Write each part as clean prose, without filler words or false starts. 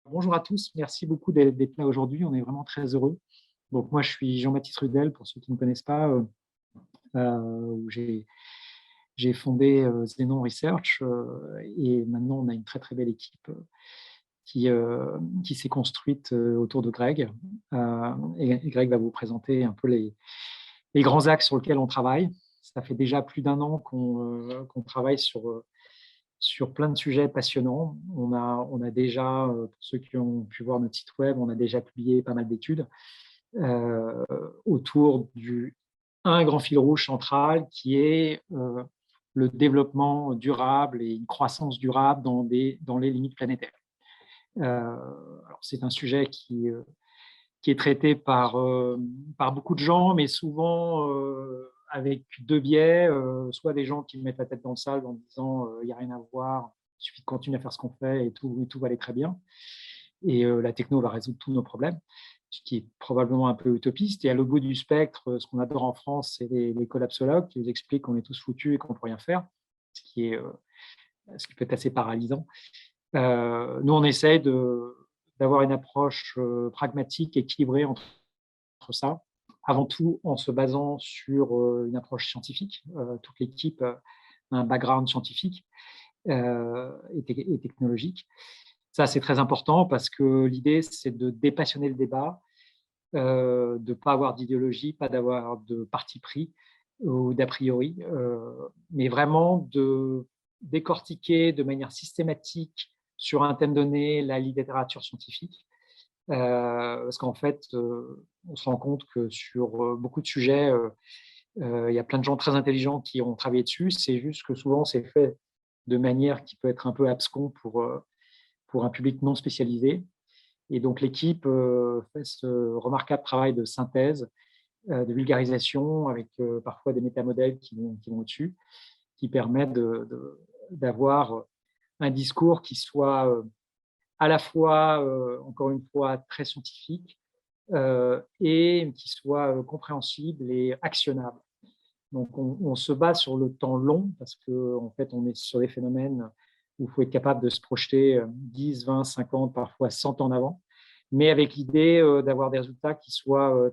Bonjour à tous, merci beaucoup d'être là aujourd'hui. On est vraiment très heureux. Donc moi, je suis Jean-Baptiste Rudel, pour ceux qui ne me connaissent pas, où j'ai fondé Zénon Research, et maintenant on a une très très belle équipe qui s'est construite autour de Greg. Et Greg va vous présenter un peu les grands axes sur lesquels on travaille. Ça fait déjà plus d'un an qu'on travaille sur plein de sujets passionnants. On a déjà, pour ceux qui ont pu voir notre site web, on a déjà publié pas mal d'études euh, autour un grand fil rouge central qui est le développement durable et une croissance durable dans les limites planétaires. Alors c'est un sujet qui est traité par beaucoup de gens, mais souvent avec deux biais, soit des gens qui mettent la tête dans le sable en disant il n'y a rien à voir, il suffit de continuer à faire ce qu'on fait et tout va aller très bien. Et la techno va résoudre tous nos problèmes, ce qui est probablement un peu utopiste. Et à l'autre bout du spectre, ce qu'on adore en France, c'est les collapsologues qui nous expliquent qu'on est tous foutus et qu'on ne peut rien faire, ce qui peut être assez paralysant. Nous, on essaye d'avoir une approche pragmatique, équilibrée entre ça, avant tout en se basant sur une approche scientifique. Toute l'équipe a un background scientifique et technologique. Ça, c'est très important parce que l'idée, c'est de dépassionner le débat, de ne pas avoir d'idéologie, pas d'avoir de parti pris ou d'a priori, mais vraiment de décortiquer de manière systématique sur un thème donné la littérature scientifique. Parce qu'en fait, on se rend compte que sur beaucoup de sujets, il y a plein de gens très intelligents qui ont travaillé dessus. C'est juste que souvent, c'est fait de manière qui peut être un peu abscon pour un public non spécialisé. Et donc, l'équipe fait ce remarquable travail de synthèse, de vulgarisation, avec parfois des métamodèles qui vont au-dessus, qui permettent d'avoir un discours qui soit à la fois, encore une fois, très scientifique et qui soit compréhensible et actionnable. Donc, on se base sur le temps long parce qu'en fait, on est sur des phénomènes où il faut être capable de se projeter 10, 20, 50, parfois 100 ans en avant, mais avec l'idée d'avoir des résultats qui soient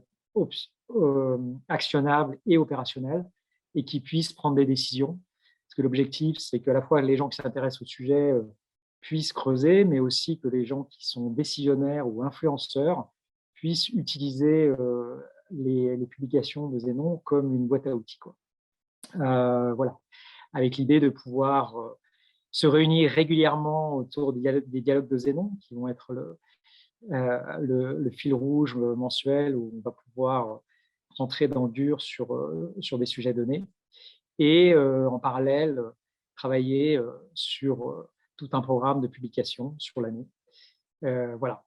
actionnables et opérationnels et qui puissent prendre des décisions. Parce que l'objectif, c'est qu'à la fois les gens qui s'intéressent au sujet puissent creuser, mais aussi que les gens qui sont décisionnaires ou influenceurs puissent utiliser les publications de Zénon comme une boîte à outils, quoi. Voilà, avec l'idée de pouvoir se réunir régulièrement autour des dialogues de Zénon, qui vont être le fil rouge mensuel où on va pouvoir rentrer dans le dur sur des sujets donnés. Et en parallèle, travailler sur tout un programme de publication sur l'année. Voilà.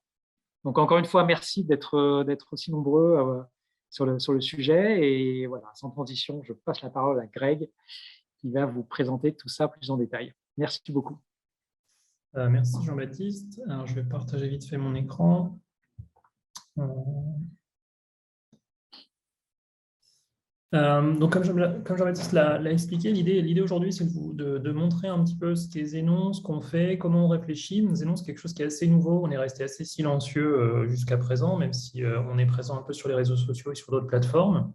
Donc, encore une fois, merci d'être aussi nombreux sur le sujet. Et voilà, sans transition, je passe la parole à Greg qui va vous présenter tout ça plus en détail. Merci beaucoup. Merci Jean-Baptiste. Alors, je vais partager vite fait mon écran. Donc, comme Jean-Baptiste l'a expliqué, l'idée aujourd'hui, c'est de montrer un petit peu ce qu'est Zénon, ce qu'on fait, comment on réfléchit. Zénon, c'est quelque chose qui est assez nouveau. On est resté assez silencieux jusqu'à présent, même si on est présent un peu sur les réseaux sociaux et sur d'autres plateformes.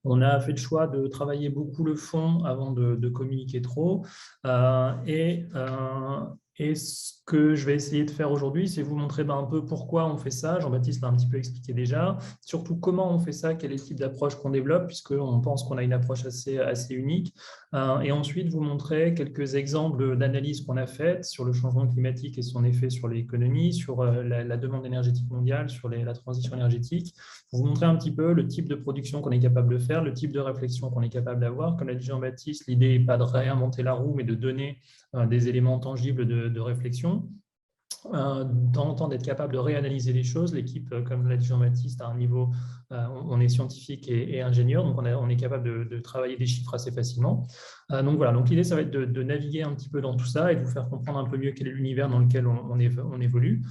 On a fait le choix de travailler beaucoup le fond avant de communiquer trop. Et ce que je vais essayer de faire aujourd'hui, c'est vous montrer un peu pourquoi on fait ça. Jean-Baptiste l'a un petit peu expliqué déjà. Surtout comment on fait ça, quel est le type d'approche qu'on développe, puisqu'on pense qu'on a une approche assez unique. Et ensuite, vous montrer quelques exemples d'analyses qu'on a faites sur le changement climatique et son effet sur l'économie, sur la demande énergétique mondiale, sur la transition énergétique. Vous montrer un petit peu le type de production qu'on est capable de faire, le type de réflexion qu'on est capable d'avoir. Comme l'a dit Jean-Baptiste, l'idée n'est pas de réinventer la roue, mais de donner des éléments tangibles de réflexion. Dans le temps d'être capable de réanalyser les choses, l'équipe, comme l'a dit Jean-Baptiste, a un niveau on est scientifique et ingénieur, donc on est capable de travailler des chiffres assez facilement. Donc voilà, donc l'idée, ça va être de naviguer un petit peu dans tout ça et de vous faire comprendre un peu mieux quel est l'univers dans lequel on évolue.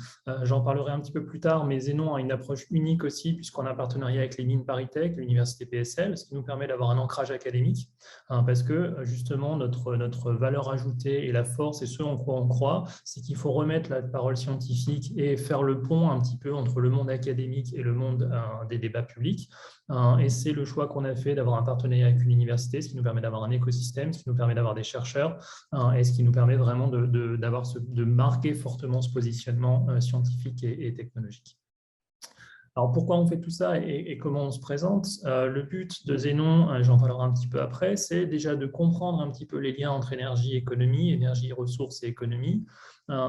J'en parlerai un petit peu plus tard, mais Zénon a une approche unique aussi, puisqu'on a un partenariat avec les mines ParisTech, l'université PSL, ce qui nous permet d'avoir un ancrage académique, parce que justement, notre valeur ajoutée et la force, et ce en quoi on croit, c'est qu'il faut remettre la parole scientifique et faire le pont un petit peu entre le monde académique et le monde des débats publics. Et c'est le choix qu'on a fait d'avoir un partenariat avec une université, ce qui nous permet d'avoir un écosystème, ce qui nous permet d'avoir des chercheurs, et ce qui nous permet vraiment de marquer fortement ce positionnement scientifique et technologique. Alors, pourquoi on fait tout ça et comment on se présente? Le but de Zénon, j'en parlerai un petit peu après, c'est déjà de comprendre un petit peu les liens entre énergie et économie, énergie, ressources et économie,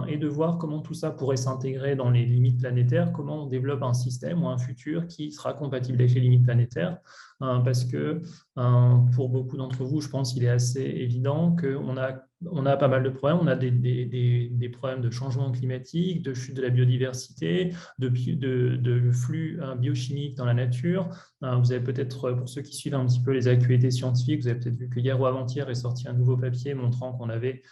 et de voir comment tout ça pourrait s'intégrer dans les limites planétaires, comment on développe un système ou un futur qui sera compatible avec les limites planétaires, parce que pour beaucoup d'entre vous, je pense qu'il est assez évident qu'on a pas mal de problèmes. On a des problèmes de changement climatique, de chute de la biodiversité, de flux biochimiques dans la nature. Vous avez peut-être, pour ceux qui suivent un petit peu les actualités scientifiques, vous avez peut-être vu que hier ou avant-hier est sorti un nouveau papier montrant qu'on avait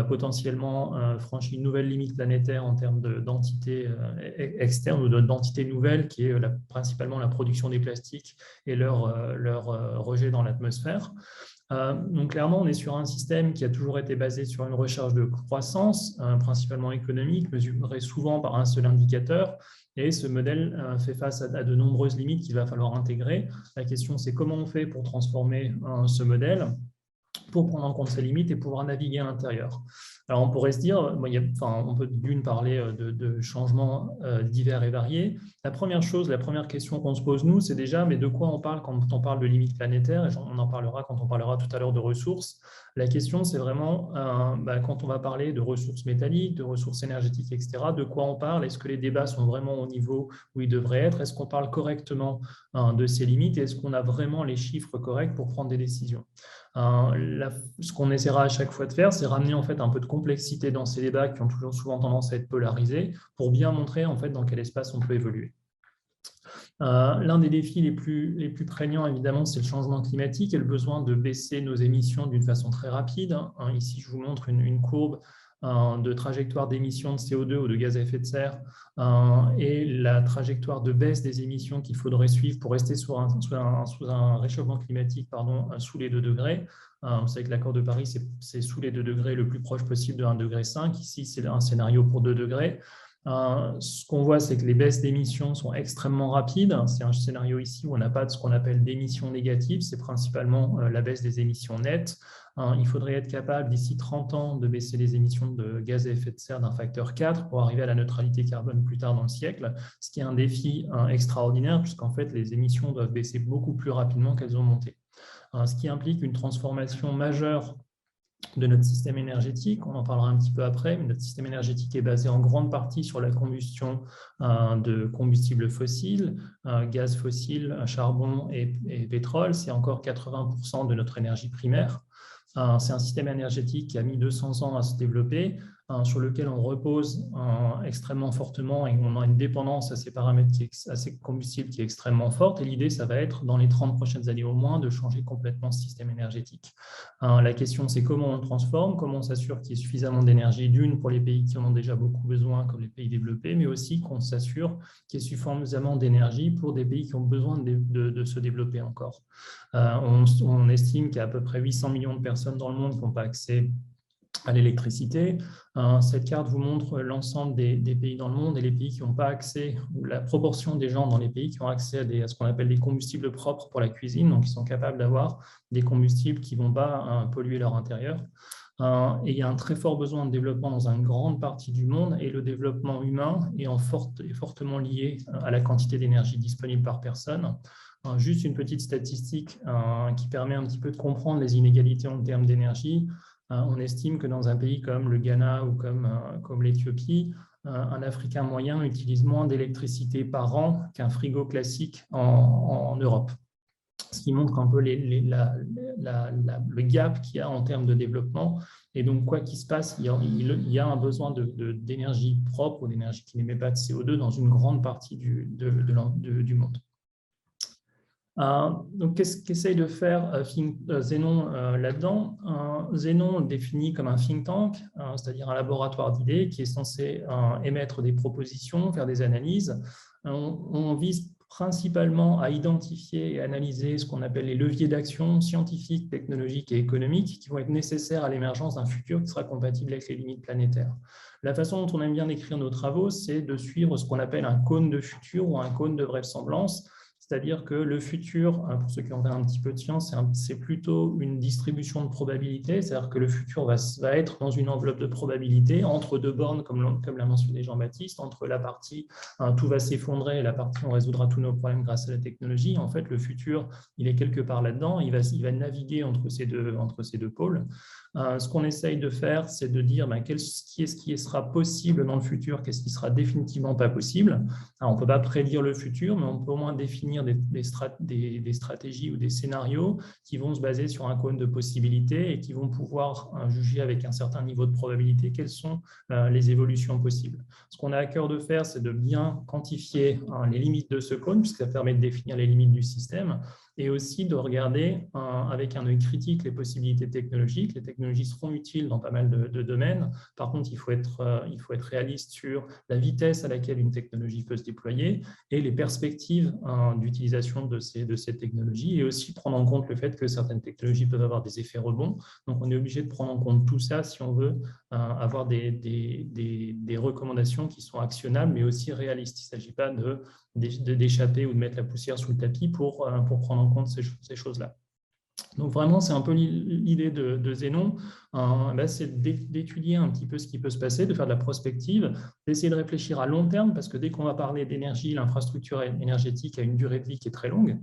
potentiellement franchi une nouvelle limite planétaire en termes d'entités externes ou d'entités nouvelles, qui est principalement la production des plastiques et leur rejet dans l'atmosphère. Donc clairement, on est sur un système qui a toujours été basé sur une recherche de croissance, principalement économique, mesurée souvent par un seul indicateur. Et ce modèle fait face à de nombreuses limites qu'il va falloir intégrer. La question, c'est comment on fait pour transformer ce modèle, pour prendre en compte ces limites et pouvoir naviguer à l'intérieur. Alors, on pourrait se dire, on peut d'une parler de changements divers et variés. La première question qu'on se pose, nous, c'est déjà, mais de quoi on parle quand on parle de limites planétaires? Et on en parlera quand on parlera tout à l'heure de ressources. La question, c'est vraiment, quand on va parler de ressources métalliques, de ressources énergétiques, etc., de quoi on parle? Est-ce que les débats sont vraiment au niveau où ils devraient être? Est-ce qu'on parle correctement de ces limites? Est-ce qu'on a vraiment les chiffres corrects pour prendre des décisions? Ce qu'on essaiera à chaque fois de faire, c'est ramener en fait un peu de complexité dans ces débats qui ont toujours souvent tendance à être polarisés, pour bien montrer en fait dans quel espace on peut évoluer. L'un des défis les plus prégnants, évidemment, c'est le changement climatique et le besoin de baisser nos émissions d'une façon très rapide. Ici, je vous montre une courbe de trajectoire d'émissions de CO2 ou de gaz à effet de serre et la trajectoire de baisse des émissions qu'il faudrait suivre pour rester sous un réchauffement climatique sous les 2 degrés. Vous savez que l'accord de Paris, c'est sous les 2 degrés le plus proche possible de 1,5 degré. Ici, c'est un scénario pour 2 degrés. Ce qu'on voit, c'est que les baisses d'émissions sont extrêmement rapides. C'est un scénario ici où on n'a pas de ce qu'on appelle d'émissions négatives. C'est principalement la baisse des émissions nettes. Il faudrait être capable, d'ici 30 ans, de baisser les émissions de gaz à effet de serre d'un facteur 4 pour arriver à la neutralité carbone plus tard dans le siècle, ce qui est un défi extraordinaire, puisqu'en fait, les émissions doivent baisser beaucoup plus rapidement qu'elles ont monté. Ce qui implique une transformation majeure de notre système énergétique. On en parlera un petit peu après, mais notre système énergétique est basé en grande partie sur la combustion de combustibles fossiles, gaz fossile, charbon et pétrole. C'est encore 80% de notre énergie primaire. C'est un système énergétique qui a mis 200 ans à se développer, sur lequel on repose extrêmement fortement et on a une dépendance à ces paramètres, à ces combustibles qui est extrêmement forte. Et l'idée, ça va être, dans les 30 prochaines années au moins, de changer complètement ce système énergétique. La question, c'est comment on le transforme, comment on s'assure qu'il y ait suffisamment d'énergie, d'une, pour les pays qui en ont déjà beaucoup besoin, comme les pays développés, mais aussi qu'on s'assure qu'il y ait suffisamment d'énergie pour des pays qui ont besoin de se développer encore. On estime qu'il y a à peu près 800 millions de personnes dans le monde qui n'ont pas accès à l'électricité. Cette carte vous montre l'ensemble des pays dans le monde et les pays qui n'ont pas accès, ou la proportion des gens dans les pays qui ont accès à ce qu'on appelle des combustibles propres pour la cuisine, donc ils sont capables d'avoir des combustibles qui ne vont pas polluer leur intérieur. Et il y a un très fort besoin de développement dans une grande partie du monde et le développement humain est fortement lié à la quantité d'énergie disponible par personne. Juste une petite statistique qui permet un petit peu de comprendre les inégalités en termes d'énergie. On estime que dans un pays comme le Ghana ou comme l'Éthiopie, un Africain moyen utilise moins d'électricité par an qu'un frigo classique en Europe. Ce qui montre un peu le gap qu'il y a en termes de développement. Et donc, quoi qu'il se passe, il y a un besoin d'énergie propre ou d'énergie qui n'émet pas de CO2 dans une grande partie du monde. Donc, qu'est-ce qu'essaye de faire Zénon là-dedans? Zénon le définit comme un think tank, c'est-à-dire un laboratoire d'idées qui est censé émettre des propositions, faire des analyses. On vise principalement à identifier et analyser ce qu'on appelle les leviers d'action scientifiques, technologiques et économiques qui vont être nécessaires à l'émergence d'un futur qui sera compatible avec les limites planétaires. La façon dont on aime bien décrire nos travaux, c'est de suivre ce qu'on appelle un cône de futur ou un cône de vraisemblance. C'est-à-dire que le futur, pour ceux qui ont fait un petit peu de science, c'est plutôt une distribution de probabilités. C'est-à-dire que le futur va être dans une enveloppe de probabilités entre deux bornes, comme l'a mentionné Jean-Baptiste, entre la partie tout va s'effondrer et la partie on résoudra tous nos problèmes grâce à la technologie. En fait, le futur, il est quelque part là-dedans. Il va naviguer entre ces deux pôles. Ce qu'on essaye de faire, c'est de dire qu'est-ce qui sera possible dans le futur, qu'est-ce qui sera définitivement pas possible. Alors, on ne peut pas prédire le futur, mais on peut au moins définir des stratégies ou des scénarios qui vont se baser sur un cône de possibilités et qui vont pouvoir juger avec un certain niveau de probabilité quelles sont les évolutions possibles. Ce qu'on a à cœur de faire, c'est de bien quantifier les limites de ce cône, puisque ça permet de définir les limites du système, et aussi de regarder avec un œil critique les possibilités technologiques. Les technologies seront utiles dans pas mal de domaines. Par contre, il faut être réaliste sur la vitesse à laquelle une technologie peut se déployer et les perspectives d'utilisation de ces technologies, et aussi prendre en compte le fait que certaines technologies peuvent avoir des effets rebonds. Donc, on est obligé de prendre en compte tout ça si on veut avoir des recommandations qui sont actionnables, mais aussi réalistes. Il ne s'agit pas d'échapper ou de mettre la poussière sous le tapis pour prendre en compte ces choses-là. Donc vraiment, c'est un peu l'idée de Zénon, c'est d'étudier un petit peu ce qui peut se passer, de faire de la prospective, d'essayer de réfléchir à long terme, parce que dès qu'on va parler d'énergie, l'infrastructure énergétique a une durée de vie qui est très longue.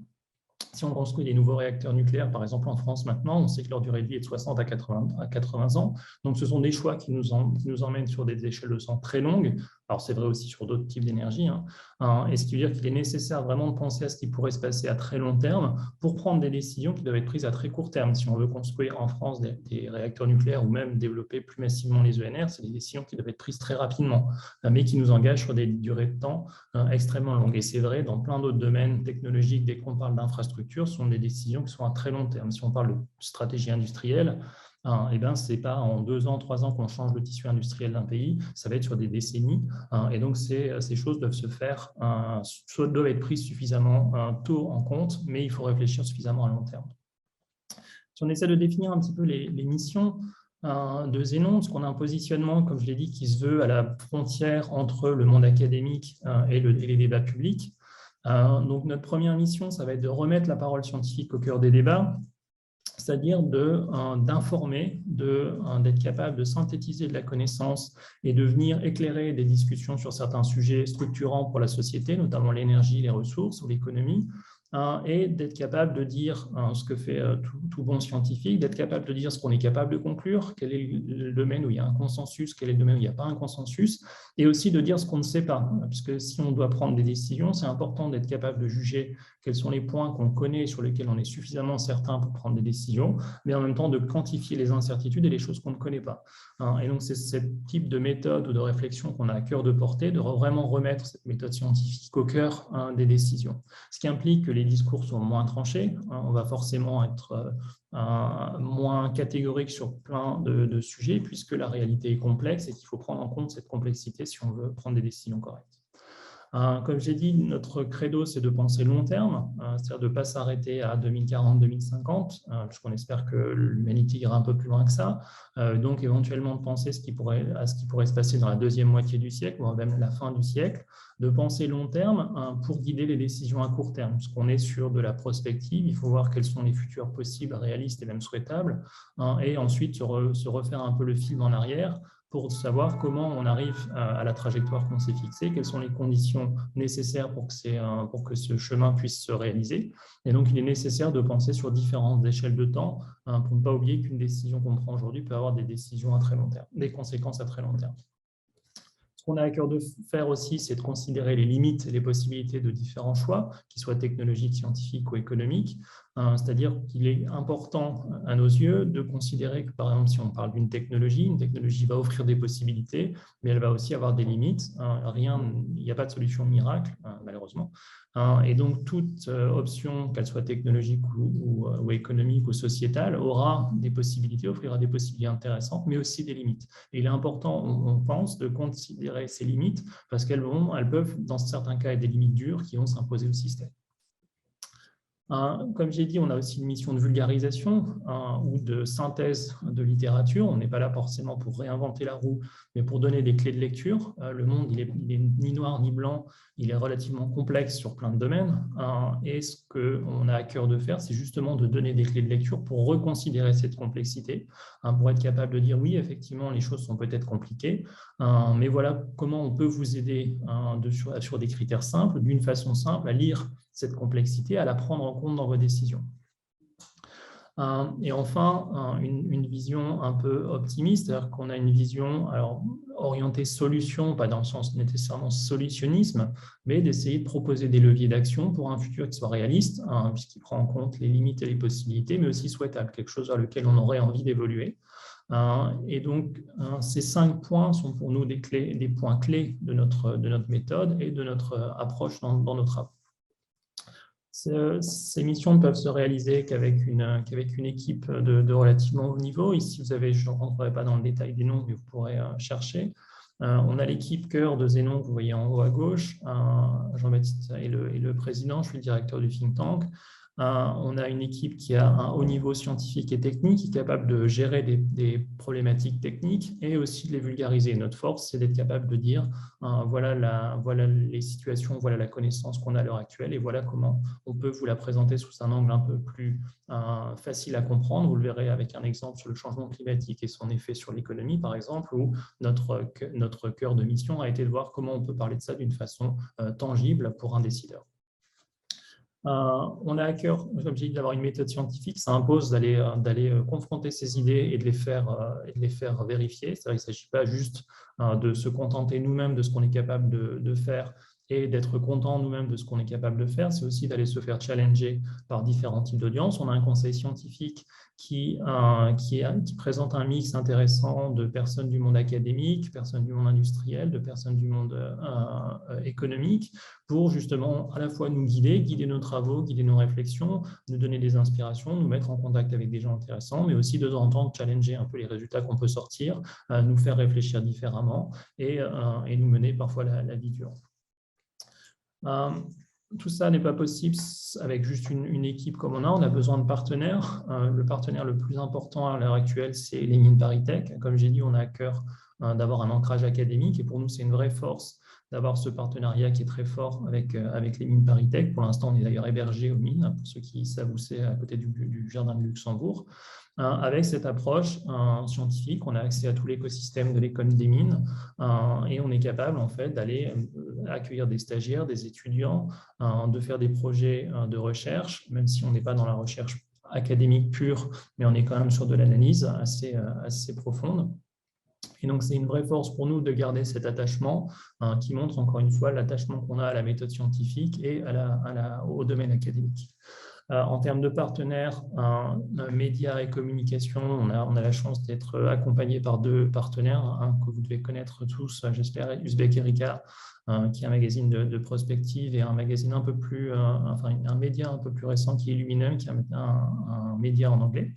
Si on construit des nouveaux réacteurs nucléaires, par exemple en France maintenant, on sait que leur durée de vie est de 60 à 80 ans. Donc, ce sont des choix qui nous emmènent sur des échelles de temps très longues. Alors, c'est vrai aussi sur d'autres types d'énergie. Et ce qui veut dire qu'il est nécessaire vraiment de penser à ce qui pourrait se passer à très long terme pour prendre des décisions qui doivent être prises à très court terme. Si on veut construire en France des réacteurs nucléaires ou même développer plus massivement les ENR, c'est des décisions qui doivent être prises très rapidement, mais qui nous engagent sur des durées de temps extrêmement longues. Et c'est vrai dans plein d'autres domaines technologiques, dès qu'on parle d'infrastructures, ce sont des décisions qui sont à très long terme. Si on parle de stratégie industrielle, ce n'est pas en 2 ans, 3 ans qu'on change le tissu industriel d'un pays, ça va être sur des décennies. Et donc, ces choses doivent se faire, soit doivent être prises suffisamment tôt en compte, mais il faut réfléchir suffisamment à long terme. Si on essaie de définir un petit peu les missions de Zénon, parce qu'on a un positionnement, comme je l'ai dit, qui se veut à la frontière entre le monde académique et les débats publics. Donc, notre première mission, ça va être de remettre la parole scientifique au cœur des débats, c'est-à-dire d'informer, d'être capable de synthétiser de la connaissance et de venir éclairer des discussions sur certains sujets structurants pour la société, notamment l'énergie, les ressources ou l'économie, et d'être capable de dire ce que fait tout bon scientifique, d'être capable de dire ce qu'on est capable de conclure, quel est le domaine où il y a un consensus, quel est le domaine où il n'y a pas un consensus, et aussi de dire ce qu'on ne sait pas, puisque si on doit prendre des décisions, c'est important d'être capable de juger quels sont les points qu'on connaît, sur lesquels on est suffisamment certain pour prendre des décisions, mais en même temps de quantifier les incertitudes et les choses qu'on ne connaît pas. Et donc, c'est ce type de méthode ou de réflexion qu'on a à cœur de porter, de vraiment remettre cette méthode scientifique au cœur des décisions. Ce qui implique que les discours sont moins tranchés, on va forcément être moins catégorique sur plein de sujets, puisque la réalité est complexe et qu'il faut prendre en compte cette complexité si on veut prendre des décisions correctes. Comme j'ai dit, notre credo, c'est de penser long terme, c'est-à-dire de ne pas s'arrêter à 2040-2050, puisqu'on espère que l'humanité ira un peu plus loin que ça. Donc, éventuellement, de penser à ce qui pourrait se passer dans la deuxième moitié du siècle, ou même la fin du siècle, de penser long terme pour guider les décisions à court terme, puisqu'on est sur de la prospective, il faut voir quels sont les futurs possibles, réalistes et même souhaitables, et ensuite se refaire un peu le film en arrière, pour savoir comment on arrive à la trajectoire qu'on s'est fixée, quelles sont les conditions nécessaires pour que ce chemin puisse se réaliser. Et donc, il est nécessaire de penser sur différentes échelles de temps pour ne pas oublier qu'une décision qu'on prend aujourd'hui peut avoir des décisions à très long terme, des conséquences à très long terme. Ce qu'on a à cœur de faire aussi, c'est de considérer les limites et les possibilités de différents choix, qu'ils soient technologiques, scientifiques ou économiques. C'est-à-dire qu'il est important à nos yeux de considérer que, par exemple, si on parle d'une technologie, une technologie va offrir des possibilités, mais elle va aussi avoir des limites. Il n'y a pas de solution miracle, malheureusement. Et donc, toute option, qu'elle soit technologique ou économique ou sociétale, aura des possibilités, offrira des possibilités intéressantes, mais aussi des limites. Et il est important, on pense, de considérer ces limites parce qu'elles peuvent, dans certains cas, être des limites dures qui vont s'imposer au système. Comme j'ai dit, on a aussi une mission de vulgarisation ou de synthèse de littérature. On n'est pas là forcément pour réinventer la roue, mais pour donner des clés de lecture. Le monde, il est ni noir ni blanc, il est relativement complexe sur plein de domaines. Et ce qu'on a à cœur de faire, c'est justement de donner des clés de lecture pour reconsidérer cette complexité, pour être capable de dire oui, effectivement, les choses sont peut-être compliquées, mais voilà comment on peut vous aider sur des critères simples, d'une façon simple, à lire cette complexité, à la prendre en compte dans vos décisions. Et enfin, une vision un peu optimiste, c'est-à-dire qu'on a une vision orientée solution, pas dans le sens nécessairement solutionnisme, mais d'essayer de proposer des leviers d'action pour un futur qui soit réaliste, puisqu'il prend en compte les limites et les possibilités, mais aussi souhaitable, quelque chose vers lequel on aurait envie d'évoluer. Et donc, ces 5 points sont pour nous des points clés de notre méthode et de notre approche dans nos travaux. Ces missions ne peuvent se réaliser qu'avec une équipe de relativement haut niveau. Ici, je ne rentrerai pas dans le détail des noms, mais vous pourrez chercher. On a l'équipe cœur de Zénon, que vous voyez en haut à gauche. Jean-Baptiste est le président, je suis le directeur du think tank. On a une équipe qui a un haut niveau scientifique et technique, qui est capable de gérer des problématiques techniques et aussi de les vulgariser. Notre force, c'est d'être capable de dire voilà les situations, voilà la connaissance qu'on a à l'heure actuelle et voilà comment on peut vous la présenter sous un angle un peu plus facile à comprendre. Vous le verrez avec un exemple sur le changement climatique et son effet sur l'économie, par exemple, où notre cœur de mission a été de voir comment on peut parler de ça d'une façon tangible pour un décideur. On a à cœur, comme j'ai dit, d'avoir une méthode scientifique. Ça impose d'aller confronter ces idées et de les faire vérifier. C'est-à-dire qu'il ne s'agit pas juste de se contenter nous-mêmes de ce qu'on est capable de faire et d'être content nous-mêmes de ce qu'on est capable de faire. C'est aussi d'aller se faire challenger par différents types d'audience. On a un conseil scientifique qui présente un mix intéressant de personnes du monde académique, personnes du monde industriel, de personnes du monde économique, pour justement à la fois nous guider nos travaux, guider nos réflexions, nous donner des inspirations, nous mettre en contact avec des gens intéressants, mais aussi de temps en temps challenger un peu les résultats qu'on peut sortir, nous faire réfléchir différemment et nous mener parfois la vie dure. Tout ça n'est pas possible avec juste une équipe comme on a besoin de partenaires. Le partenaire le plus important à l'heure actuelle, c'est les mines ParisTech. Comme j'ai dit, on a à cœur d'avoir un ancrage académique et pour nous, c'est une vraie force d'avoir ce partenariat qui est très fort avec les mines ParisTech. Pour l'instant, on est d'ailleurs hébergé aux mines, pour ceux qui savent où c'est, à côté du Jardin de Luxembourg. Avec cette approche scientifique, on a accès à tout l'écosystème de l'école des mines et on est capable en fait d'aller accueillir des stagiaires, des étudiants, de faire des projets de recherche, même si on n'est pas dans la recherche académique pure, mais on est quand même sur de l'analyse assez profonde. Et donc, c'est une vraie force pour nous de garder cet attachement qui montre encore une fois l'attachement qu'on a à la méthode scientifique et au domaine académique. En termes de partenaires, médias et communication, on a la chance d'être accompagné par 2 partenaires que vous devez connaître tous, j'espère, Uzbek Erika, qui est un magazine de prospective et un magazine un média un peu plus récent qui est Luminum, qui est un média en anglais.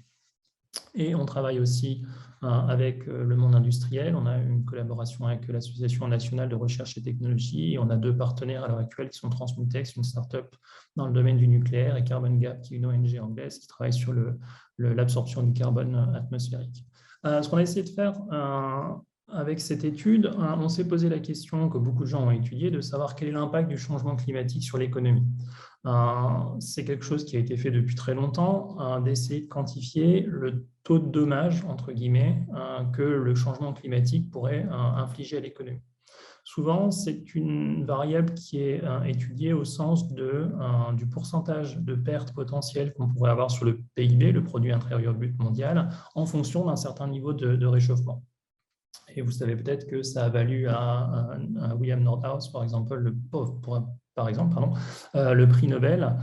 Et on travaille aussi avec le monde industriel. On a une collaboration avec l'Association nationale de recherche et technologie. Et on a 2 partenaires à l'heure actuelle qui sont Transmutex, une start-up dans le domaine du nucléaire, et Carbon Gap, qui est une ONG anglaise qui travaille sur l'absorption du carbone atmosphérique. Ce qu'on a essayé de faire avec cette étude, on s'est posé la question que beaucoup de gens ont étudiée, de savoir quel est l'impact du changement climatique sur l'économie. C'est quelque chose qui a été fait depuis très longtemps, d'essayer de quantifier le taux de dommages, entre guillemets, que le changement climatique pourrait infliger à l'économie. Souvent, c'est une variable qui est étudiée au sens du pourcentage de pertes potentielles qu'on pourrait avoir sur le PIB, le produit intérieur brut mondial, en fonction d'un certain niveau de réchauffement. Et vous savez peut-être que ça a valu à William Nordhaus, par exemple, le prix Nobel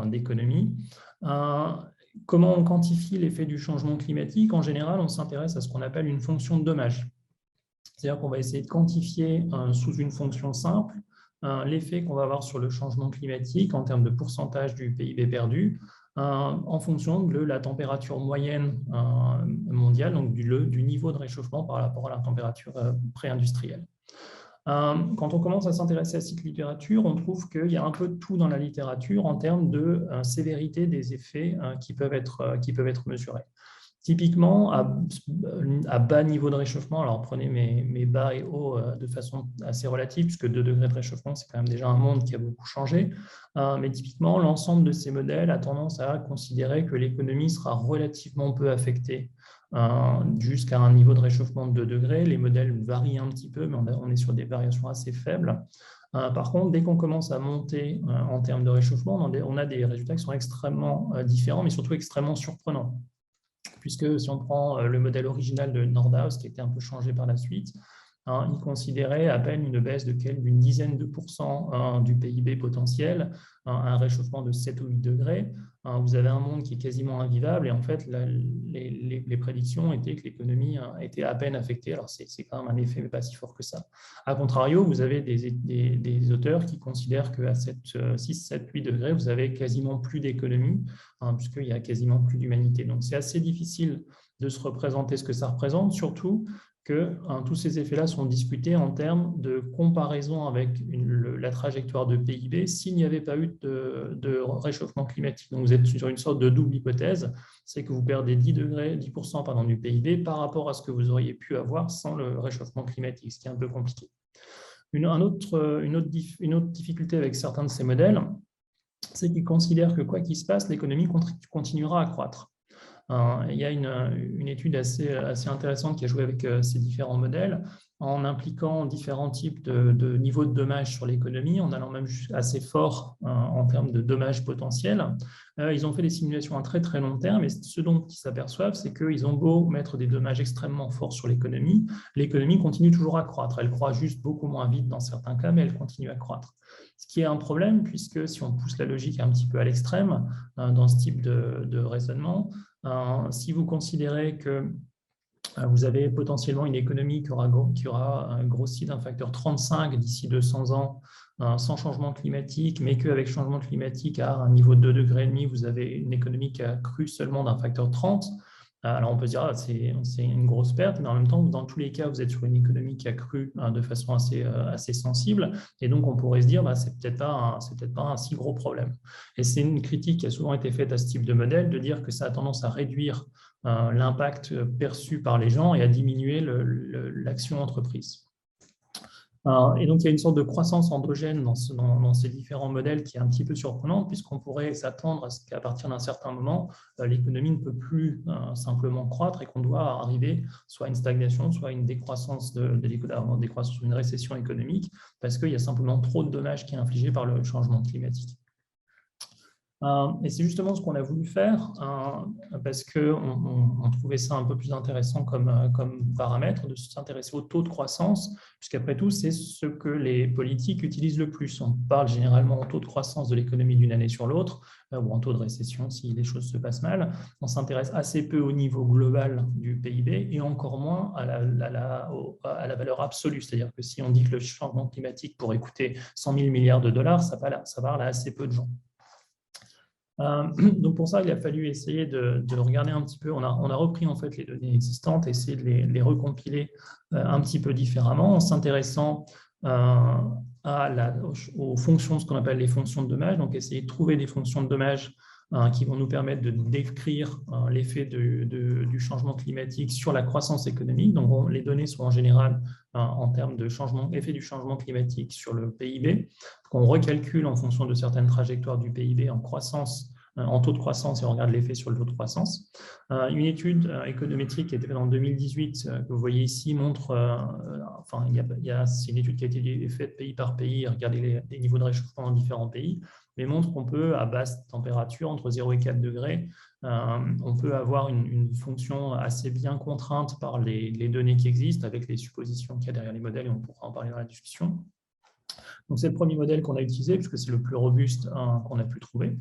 d'économie. Comment on quantifie l'effet du changement climatique? En général, on s'intéresse à ce qu'on appelle une fonction de dommage. C'est-à-dire qu'on va essayer de quantifier sous une fonction simple l'effet qu'on va avoir sur le changement climatique en termes de pourcentage du PIB perdu en fonction de la température moyenne mondiale, donc du niveau de réchauffement par rapport à la température pré-industrielle. Quand on commence à s'intéresser à cette littérature, on trouve qu'il y a un peu de tout dans la littérature en termes de sévérité des effets qui peuvent être mesurés. Typiquement, à bas niveau de réchauffement, alors prenez mes bas et hauts de façon assez relative, puisque 2 degrés de réchauffement, c'est quand même déjà un monde qui a beaucoup changé. Mais typiquement, l'ensemble de ces modèles a tendance à considérer que l'économie sera relativement peu affectée jusqu'à un niveau de réchauffement de 2 degrés. Les modèles varient un petit peu, mais on est sur des variations assez faibles. Par contre, dès qu'on commence à monter en termes de réchauffement, on a des résultats qui sont extrêmement différents, mais surtout extrêmement surprenants. Puisque si on prend le modèle original de Nordhaus, qui a été un peu changé par la suite, il considérait à peine une baisse d'une dizaine de pourcents du PIB potentiel, un réchauffement de 7 ou 8 degrés. Vous avez un monde qui est quasiment invivable et en fait, les prédictions étaient que l'économie était à peine affectée. Alors, c'est quand même un effet, mais pas si fort que ça. A contrario, vous avez des auteurs qui considèrent qu'à 6, 7, 8 degrés, vous avez quasiment plus d'économie, puisqu'il n'y a quasiment plus d'humanité. Donc, c'est assez difficile de se représenter ce que ça représente, surtout que tous ces effets-là sont discutés en termes de comparaison avec la trajectoire de PIB s'il n'y avait pas eu de réchauffement climatique. Donc, vous êtes sur une sorte de double hypothèse, c'est que vous perdez 10% pardon, du PIB par rapport à ce que vous auriez pu avoir sans le réchauffement climatique, ce qui est un peu compliqué. Une autre difficulté avec certains de ces modèles, c'est qu'ils considèrent que quoi qu'il se passe, l'économie continuera à croître. Il y a une étude assez intéressante qui a joué avec ces différents modèles en impliquant différents types de niveaux de dommages sur l'économie, en allant même assez fort en termes de dommages potentiels. Ils ont fait des simulations à très très long terme et ce dont ils s'aperçoivent, c'est qu'ils ont beau mettre des dommages extrêmement forts sur l'économie continue toujours à croître. Elle croît juste beaucoup moins vite dans certains cas, mais elle continue à croître. Ce qui est un problème, puisque si on pousse la logique un petit peu à l'extrême dans ce type de raisonnement, si vous considérez que vous avez potentiellement une économie qui aura grossi d'un facteur 35 d'ici 200 ans sans changement climatique, mais qu'avec changement climatique à un niveau de 2,5 degrés, vous avez une économie qui a cru seulement d'un facteur 30. Alors on peut se dire c'est une grosse perte, mais en même temps, dans tous les cas, vous êtes sur une économie qui a cru de façon assez sensible, et donc on pourrait se dire c'est peut-être pas un si gros problème. Et c'est une critique qui a souvent été faite à ce type de modèle, de dire que ça a tendance à réduire l'impact perçu par les gens et à diminuer l'action entreprise. Et donc, il y a une sorte de croissance endogène dans ces différents modèles qui est un petit peu surprenante, puisqu'on pourrait s'attendre à ce qu'à partir d'un certain moment, l'économie ne peut plus simplement croître et qu'on doit arriver soit à une stagnation, soit à une décroissance, une récession économique, parce qu'il y a simplement trop de dommages qui est infligé par le changement climatique. Et c'est justement ce qu'on a voulu faire parce qu'on trouvait ça un peu plus intéressant comme paramètre de s'intéresser au taux de croissance, puisqu'après tout, c'est ce que les politiques utilisent le plus. On parle généralement au taux de croissance de l'économie d'une année sur l'autre, ou en taux de récession si les choses se passent mal. On s'intéresse assez peu au niveau global du PIB et encore moins à la valeur absolue. C'est-à-dire que si on dit que le changement climatique pourrait coûter 100 000 milliards de dollars, ça parle à assez peu de gens. Donc pour ça, il a fallu essayer de regarder un petit peu. On a repris en fait les données existantes et essayer de les recompiler un petit peu différemment en s'intéressant aux fonctions, ce qu'on appelle les fonctions de dommage. Donc essayer de trouver des fonctions de dommage qui vont nous permettre de décrire l'effet du changement climatique sur la croissance économique. Donc les données sont en général en termes de effet du changement climatique sur le PIB, qu'on recalcule en fonction de certaines trajectoires du PIB en taux de croissance et on regarde l'effet sur le taux de croissance. Une étude économétrique qui a été faite en 2018, que vous voyez ici, montre, c'est une étude qui a été faite pays par pays, regarder les niveaux de réchauffement dans différents pays, mais montre qu'on peut, à basse température, entre 0 et 4 degrés, on peut avoir une fonction assez bien contrainte par les données qui existent, avec les suppositions qu'il y a derrière les modèles, et on pourra en parler dans la discussion. Donc, c'est le premier modèle qu'on a utilisé, puisque c'est le plus robuste qu'on a pu trouver.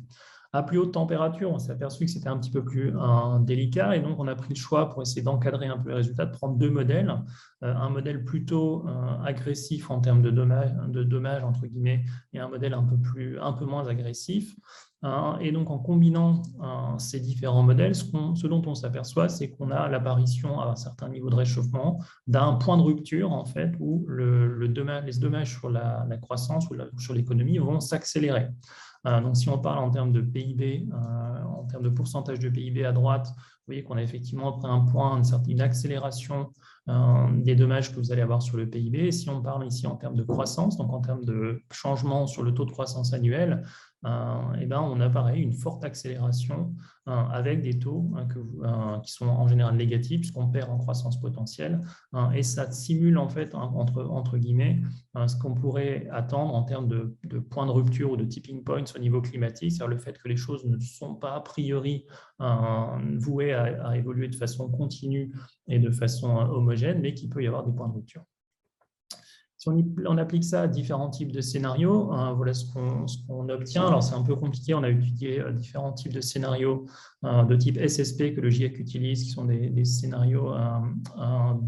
À plus haute température, on s'est aperçu que c'était un petit peu plus délicat et donc on a pris le choix pour essayer d'encadrer un peu les résultats, de prendre deux modèles. Un modèle plutôt agressif en termes de dommages, entre guillemets, et un modèle un peu moins agressif. Et donc, en combinant ces différents modèles, ce dont on s'aperçoit, c'est qu'on a l'apparition à un certain niveau de réchauffement d'un point de rupture, en fait, où les dommages sur la croissance ou sur l'économie vont s'accélérer. Donc, si on parle en termes de PIB, en termes de pourcentage de PIB à droite, vous voyez qu'on a effectivement après un point, une accélération des dommages que vous allez avoir sur le PIB. Et si on parle ici en termes de croissance, donc en termes de changement sur le taux de croissance annuel, eh ben, on a pareil une forte accélération avec des taux qui sont en général négatifs puisqu'on perd en croissance potentielle. Et ça simule en fait, entre guillemets, ce qu'on pourrait attendre en termes de points de rupture ou de tipping points au niveau climatique, c'est-à-dire le fait que les choses ne sont pas a priori vouées à évoluer de façon continue et de façon homogène, mais qu'il peut y avoir des points de rupture. Si on applique ça à différents types de scénarios, voilà ce qu'on obtient. Alors, c'est un peu compliqué. On a étudié différents types de scénarios de type SSP que le GIEC utilise, qui sont des scénarios à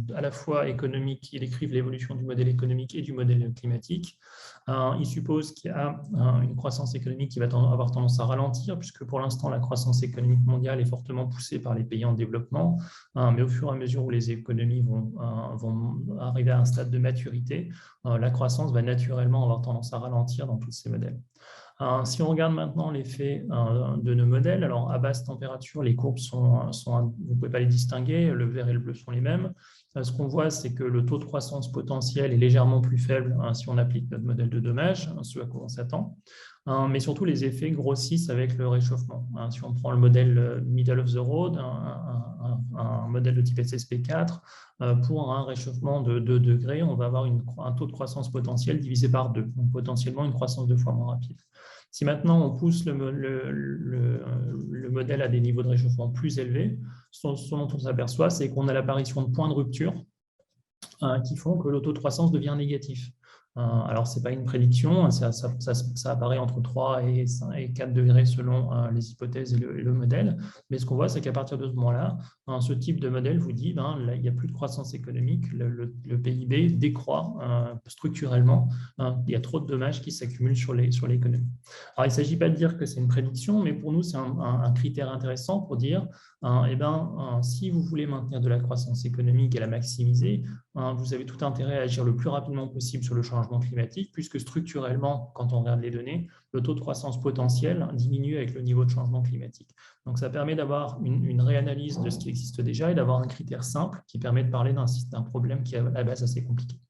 la fois économiques, qui décrivent l'évolution du modèle économique et du modèle climatique. Il suppose qu'il y a une croissance économique qui va avoir tendance à ralentir, puisque pour l'instant, la croissance économique mondiale est fortement poussée par les pays en développement, mais au fur et à mesure où les économies vont arriver à un stade de maturité, la croissance va naturellement avoir tendance à ralentir dans tous ces modèles. Si on regarde maintenant l'effet de nos modèles, alors à basse température, les courbes vous ne pouvez pas les distinguer, le vert et le bleu sont les mêmes. Ce qu'on voit, c'est que le taux de croissance potentiel est légèrement plus faible si on applique notre modèle de dommages, ce à quoi on s'attend. Mais surtout, les effets grossissent avec le réchauffement. Si on prend le modèle middle of the road, un modèle de type SSP4, pour un réchauffement de 2 degrés, on va avoir un taux de croissance potentiel divisé par 2, donc potentiellement une croissance 2 fois moins rapide. Si maintenant on pousse le modèle à des niveaux de réchauffement plus élevés, ce dont on s'aperçoit, c'est qu'on a l'apparition de points de rupture qui font que le taux de croissance devient négatif. Alors, ce n'est pas une prédiction, ça apparaît entre 3 et 4 degrés selon les hypothèses et le modèle. Mais ce qu'on voit, c'est qu'à partir de ce moment-là, ce type de modèle vous dit là, il n'y a plus de croissance économique, le PIB décroît structurellement, il y a trop de dommages qui s'accumulent sur l'économie. Alors, il ne s'agit pas de dire que c'est une prédiction, mais pour nous, c'est un critère intéressant pour dire si vous voulez maintenir de la croissance économique et la maximiser, vous avez tout intérêt à agir le plus rapidement possible sur le changement climatique, puisque structurellement, quand on regarde les données, le taux de croissance potentiel diminue avec le niveau de changement climatique. Donc, ça permet d'avoir une réanalyse de ce qui existe déjà et d'avoir un critère simple qui permet de parler d'un problème qui est à la base assez compliqué.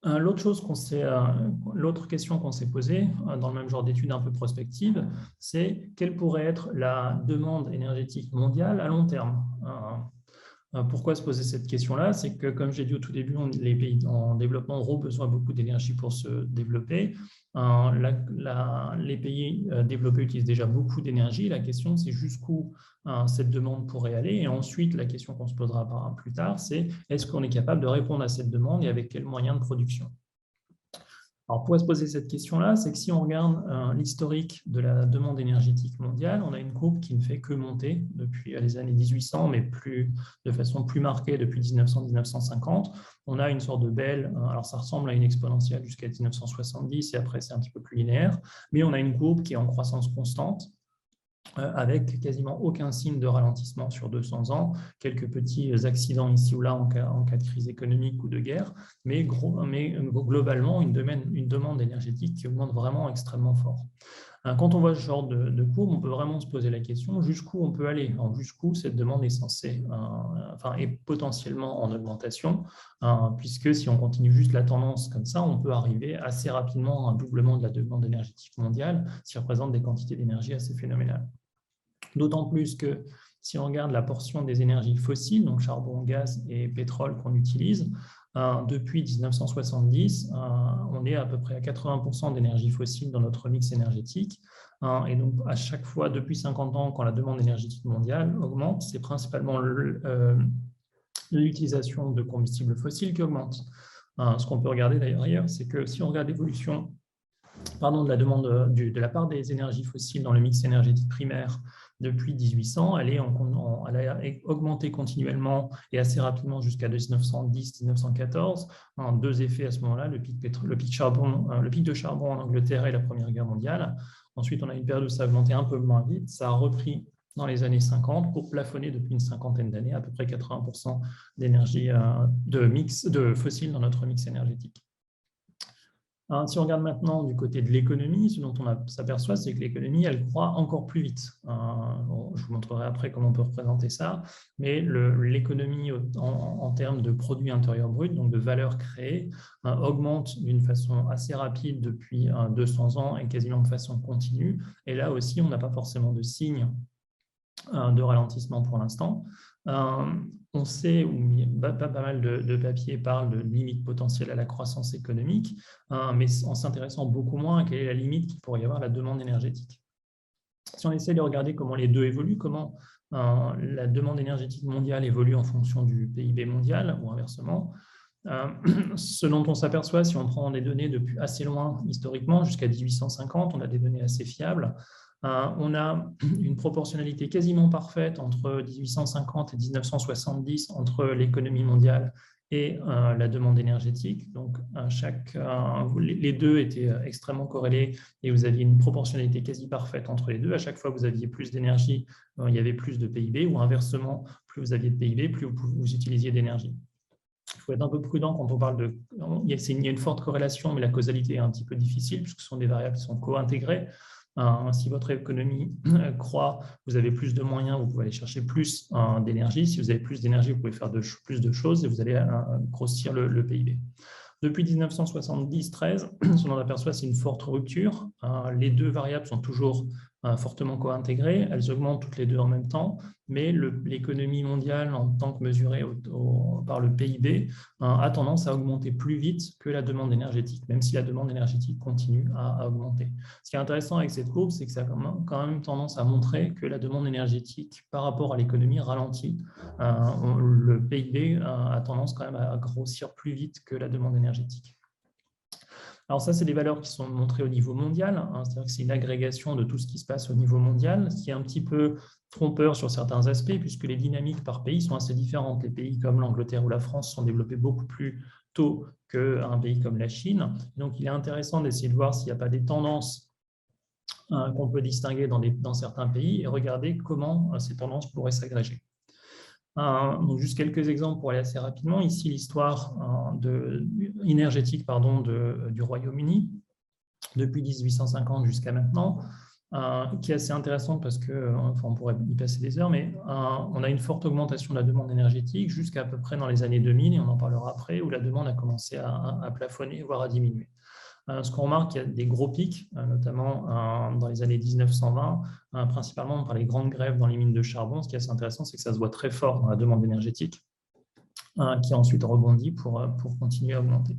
L'autre question qu'on s'est posée, dans le même genre d'étude un peu prospective, c'est quelle pourrait être la demande énergétique mondiale à long terme. Pourquoi se poser cette question-là? C'est que, comme j'ai dit au tout début, les pays en développement auront besoin beaucoup d'énergie pour se développer. Les pays développés utilisent déjà beaucoup d'énergie. La question, c'est jusqu'où cette demande pourrait aller. Et ensuite, la question qu'on se posera plus tard, c'est est-ce qu'on est capable de répondre à cette demande et avec quels moyens de production? Alors, pourquoi se poser cette question-là? C'est que si on regarde l'historique de la demande énergétique mondiale, on a une courbe qui ne fait que monter depuis les années 1800, mais de façon plus marquée depuis 1900-1950. On a une sorte de belle, alors ça ressemble à une exponentielle jusqu'à 1970, et après c'est un petit peu plus linéaire, mais on a une courbe qui est en croissance constante, avec quasiment aucun signe de ralentissement sur 200 ans, quelques petits accidents ici ou là en cas de crise économique ou de guerre, mais globalement une demande énergétique qui augmente vraiment extrêmement fort. Quand on voit ce genre de courbe, on peut vraiment se poser la question jusqu'où on peut aller, jusqu'où cette demande est censée, est potentiellement en augmentation, puisque si on continue juste la tendance comme ça, on peut arriver assez rapidement à un doublement de la demande énergétique mondiale, ce qui représente des quantités d'énergie assez phénoménales. D'autant plus que si on regarde la portion des énergies fossiles, donc charbon, gaz et pétrole qu'on utilise, depuis 1970, on est à peu près à 80% d'énergie fossile dans notre mix énergétique. Et donc, à chaque fois, depuis 50 ans, quand la demande énergétique mondiale augmente, c'est principalement l'utilisation de combustibles fossiles qui augmente. Ce qu'on peut regarder d'ailleurs, c'est que si on regarde l'évolution de la demande de la part des énergies fossiles dans le mix énergétique primaire depuis 1800. Elle a augmenté continuellement et assez rapidement jusqu'à 1910-1914. Deux effets à ce moment-là, le pic de charbon en Angleterre et la Première Guerre mondiale. Ensuite, on a une période où ça a augmenté un peu moins vite. Ça a repris dans les années 50 pour plafonner depuis une cinquantaine d'années, à peu près 80% d'énergie de fossiles dans notre mix énergétique. Si on regarde maintenant du côté de l'économie, ce dont on s'aperçoit, c'est que l'économie, elle croît encore plus vite. Je vous montrerai après comment on peut représenter ça, mais l'économie en termes de produit intérieur brut, donc de valeur créée, augmente d'une façon assez rapide depuis 200 ans et quasiment de façon continue. Et là aussi, on n'a pas forcément de signe de ralentissement pour l'instant. On sait, pas mal de papiers parlent de limite potentielle à la croissance économique, mais en s'intéressant beaucoup moins à quelle est la limite qu'il pourrait y avoir à la demande énergétique. Si on essaie de regarder comment les deux évoluent, comment la demande énergétique mondiale évolue en fonction du PIB mondial ou inversement, ce dont on s'aperçoit, si on prend des données depuis assez loin historiquement, jusqu'à 1850, on a des données assez fiables. On a une proportionnalité quasiment parfaite entre 1850 et 1970 entre l'économie mondiale et la demande énergétique. Donc, les deux étaient extrêmement corrélés et vous aviez une proportionnalité quasi parfaite entre les deux. À chaque fois que vous aviez plus d'énergie, il y avait plus de PIB, ou inversement, plus vous aviez de PIB, plus vous utilisiez d'énergie. Il faut être un peu prudent quand on parle de… Il y a une forte corrélation, mais la causalité est un petit peu difficile puisque ce sont des variables qui sont co-intégrées. Si votre économie croît, vous avez plus de moyens, vous pouvez aller chercher plus d'énergie. Si vous avez plus d'énergie, vous pouvez faire plus de choses et vous allez grossir le PIB. Depuis 1970-13, ce qu'on aperçoit, c'est une forte rupture. Les deux variables sont toujours fortement co-intégrées. Elles augmentent toutes les deux en même temps, mais l'économie mondiale, en tant que mesurée par le PIB, a tendance à augmenter plus vite que la demande énergétique, même si la demande énergétique continue à augmenter. Ce qui est intéressant avec cette courbe, c'est que ça a quand même tendance à montrer que la demande énergétique par rapport à l'économie ralentit. Le PIB a tendance quand même à grossir plus vite que la demande énergétique. Alors ça, c'est des valeurs qui sont montrées au niveau mondial, c'est-à-dire que c'est une agrégation de tout ce qui se passe au niveau mondial, ce qui est un petit peu trompeur sur certains aspects, puisque les dynamiques par pays sont assez différentes. Les pays comme l'Angleterre ou la France sont développés beaucoup plus tôt qu'un pays comme la Chine. Donc, il est intéressant d'essayer de voir s'il n'y a pas des tendances qu'on peut distinguer dans certains pays et regarder comment ces tendances pourraient s'agréger. Donc juste quelques exemples pour aller assez rapidement. Ici, l'histoire énergétique du Royaume-Uni depuis 1850 jusqu'à maintenant, qui est assez intéressante parce on pourrait y passer des heures, mais on a une forte augmentation de la demande énergétique jusqu'à peu près dans les années 2000, et on en parlera après, où la demande a commencé à plafonner, voire à diminuer. Ce qu'on remarque, il y a des gros pics, notamment dans les années 1920, principalement par les grandes grèves dans les mines de charbon. Ce qui est assez intéressant, c'est que ça se voit très fort dans la demande énergétique, qui a ensuite rebondi pour continuer à augmenter.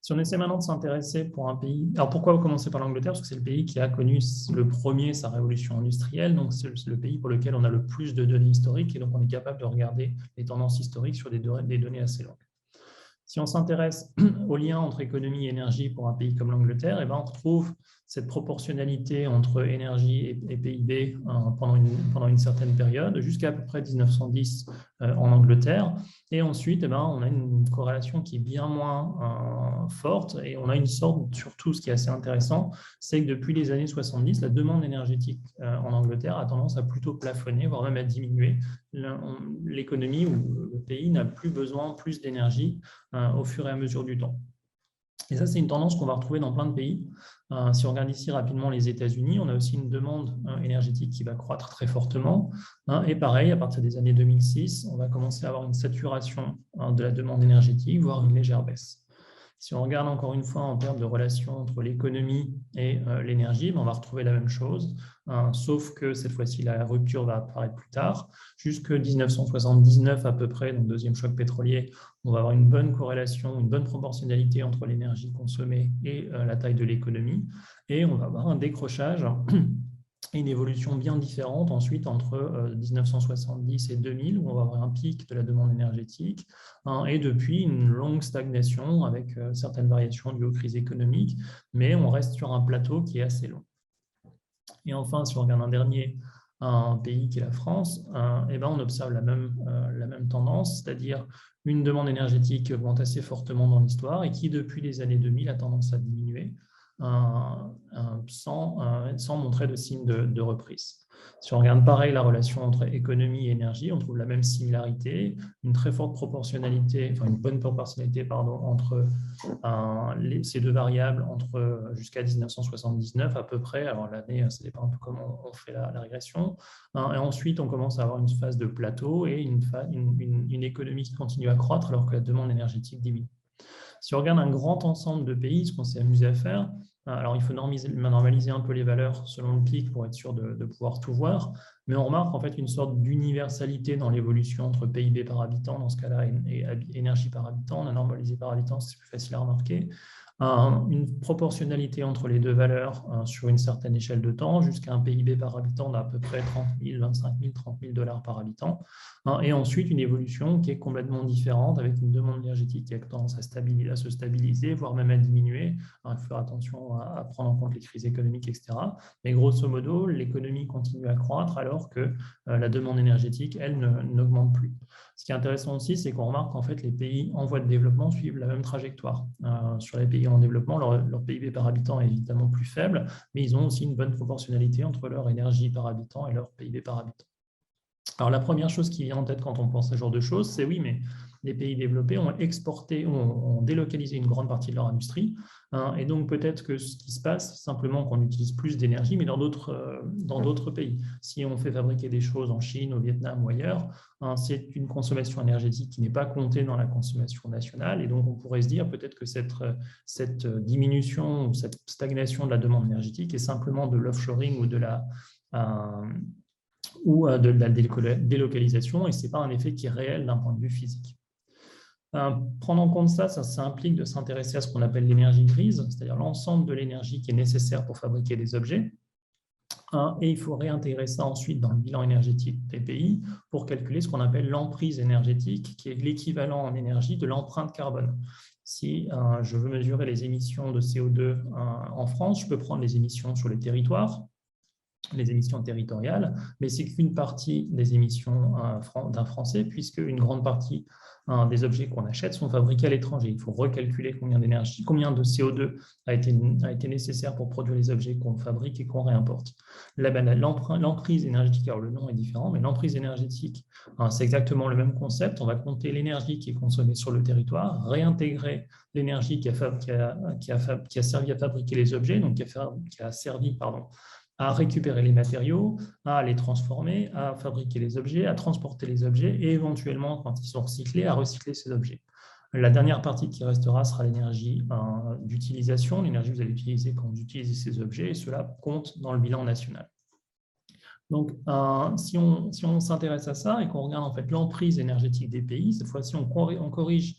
Si on essaie maintenant de s'intéresser pour un pays… Alors, pourquoi commencer par l'Angleterre? Parce que c'est le pays qui a connu le premier sa révolution industrielle, donc c'est le pays pour lequel on a le plus de données historiques, et donc on est capable de regarder les tendances historiques sur des données assez longues. Si on s'intéresse au lien entre économie et énergie pour un pays comme l'Angleterre, on retrouve cette proportionnalité entre énergie et PIB pendant une certaine période, jusqu'à peu près 1910 en Angleterre. Et ensuite, on a une corrélation qui est bien moins forte, et on a une sorte, surtout ce qui est assez intéressant, c'est que depuis les années 70, la demande énergétique en Angleterre a tendance à plutôt plafonner, voire même à diminuer. L'économie ou le pays n'a plus besoin plus d'énergie au fur et à mesure du temps. Et ça, c'est une tendance qu'on va retrouver dans plein de pays. Si on regarde ici rapidement les États-Unis, on a aussi une demande énergétique qui va croître très fortement. Et pareil, à partir des années 2006, on va commencer à avoir une saturation de la demande énergétique, voire une légère baisse. Si on regarde encore une fois en termes de relation entre l'économie et l'énergie, on va retrouver la même chose, sauf que cette fois-ci, la rupture va apparaître plus tard. Jusque 1979 à peu près, donc deuxième choc pétrolier, on va avoir une bonne corrélation, une bonne proportionnalité entre l'énergie consommée et la taille de l'économie. Et on va avoir un décrochage et une évolution bien différente ensuite entre 1970 et 2000, où on va avoir un pic de la demande énergétique, hein, et depuis une longue stagnation avec certaines variations dues aux crises économiques, mais on reste sur un plateau qui est assez long. Et enfin, si on regarde un pays qui est la France, eh ben, on observe la même tendance, c'est-à-dire une demande énergétique qui augmente assez fortement dans l'histoire et qui, depuis les années 2000, a tendance à diminuer sans montrer de signes de reprise. Si on regarde pareil la relation entre économie et énergie, on trouve la même similarité, une très forte proportionnalité, enfin une bonne proportionnalité entre ces deux variables entre jusqu'à 1979 à peu près. Alors l'année, ça dépend un peu comment on fait la régression. Et ensuite, on commence à avoir une phase de plateau et une économie qui continue à croître alors que la demande énergétique diminue. Si on regarde un grand ensemble de pays, ce qu'on s'est amusé à faire, alors il faut normaliser un peu les valeurs selon le pic pour être sûr de pouvoir tout voir, mais on remarque en fait une sorte d'universalité dans l'évolution entre PIB par habitant, dans ce cas-là, et énergie par habitant. On a normalisé par habitant, c'est plus facile à remarquer. Une proportionnalité entre les deux valeurs sur une certaine échelle de temps, jusqu'à un PIB par habitant d'à peu près 30 000, 25 000, 30 000 dollars par habitant. Et ensuite, une évolution qui est complètement différente, avec une demande énergétique qui a tendance à se stabiliser, voire même à diminuer. Il faut faire attention à prendre en compte les crises économiques, etc. Mais grosso modo, l'économie continue à croître alors que la demande énergétique, elle, n'augmente plus. Ce qui est intéressant aussi, c'est qu'on remarque qu'en fait, les pays en voie de développement suivent la même trajectoire. Sur les pays en développement, leur PIB par habitant est évidemment plus faible, mais ils ont aussi une bonne proportionnalité entre leur énergie par habitant et leur PIB par habitant. Alors, la première chose qui vient en tête quand on pense à ce genre de choses, c'est oui, mais les pays développés ont exporté, ont délocalisé une grande partie de leur industrie. Et donc, peut-être que ce qui se passe, c'est simplement qu'on utilise plus d'énergie, mais dans d'autres pays. Si on fait fabriquer des choses en Chine, au Vietnam ou ailleurs, c'est une consommation énergétique qui n'est pas comptée dans la consommation nationale. Et donc, on pourrait se dire peut-être que cette diminution ou cette stagnation de la demande énergétique est simplement de l'offshoring ou de la délocalisation, et ce n'est pas un effet qui est réel d'un point de vue physique. Prendre en compte ça implique de s'intéresser à ce qu'on appelle l'énergie grise, c'est-à-dire l'ensemble de l'énergie qui est nécessaire pour fabriquer des objets. Et il faut réintégrer ça ensuite dans le bilan énergétique des pays pour calculer ce qu'on appelle l'emprise énergétique, qui est l'équivalent en énergie de l'empreinte carbone. Si je veux mesurer les émissions de CO2 en France, je peux prendre les émissions sur les territoires, les émissions territoriales, mais c'est qu'une partie des émissions d'un Français, puisque une grande partie des objets qu'on achète sont fabriqués à l'étranger. Il faut recalculer combien d'énergie, combien de CO2 a été nécessaire pour produire les objets qu'on fabrique et qu'on réimporte. L'emprise énergétique, alors le nom est différent, mais l'emprise énergétique, c'est exactement le même concept. On va compter l'énergie qui est consommée sur le territoire, réintégrer l'énergie qui a servi à fabriquer les objets, donc qui a servi, à récupérer les matériaux, à les transformer, à fabriquer les objets, à transporter les objets et éventuellement, quand ils sont recyclés, à recycler ces objets. La dernière partie qui restera sera l'énergie d'utilisation, l'énergie que vous allez utiliser quand vous utilisez ces objets, et cela compte dans le bilan national. Donc, si on s'intéresse à ça et qu'on regarde en fait l'emprise énergétique des pays, cette fois-ci, on corrige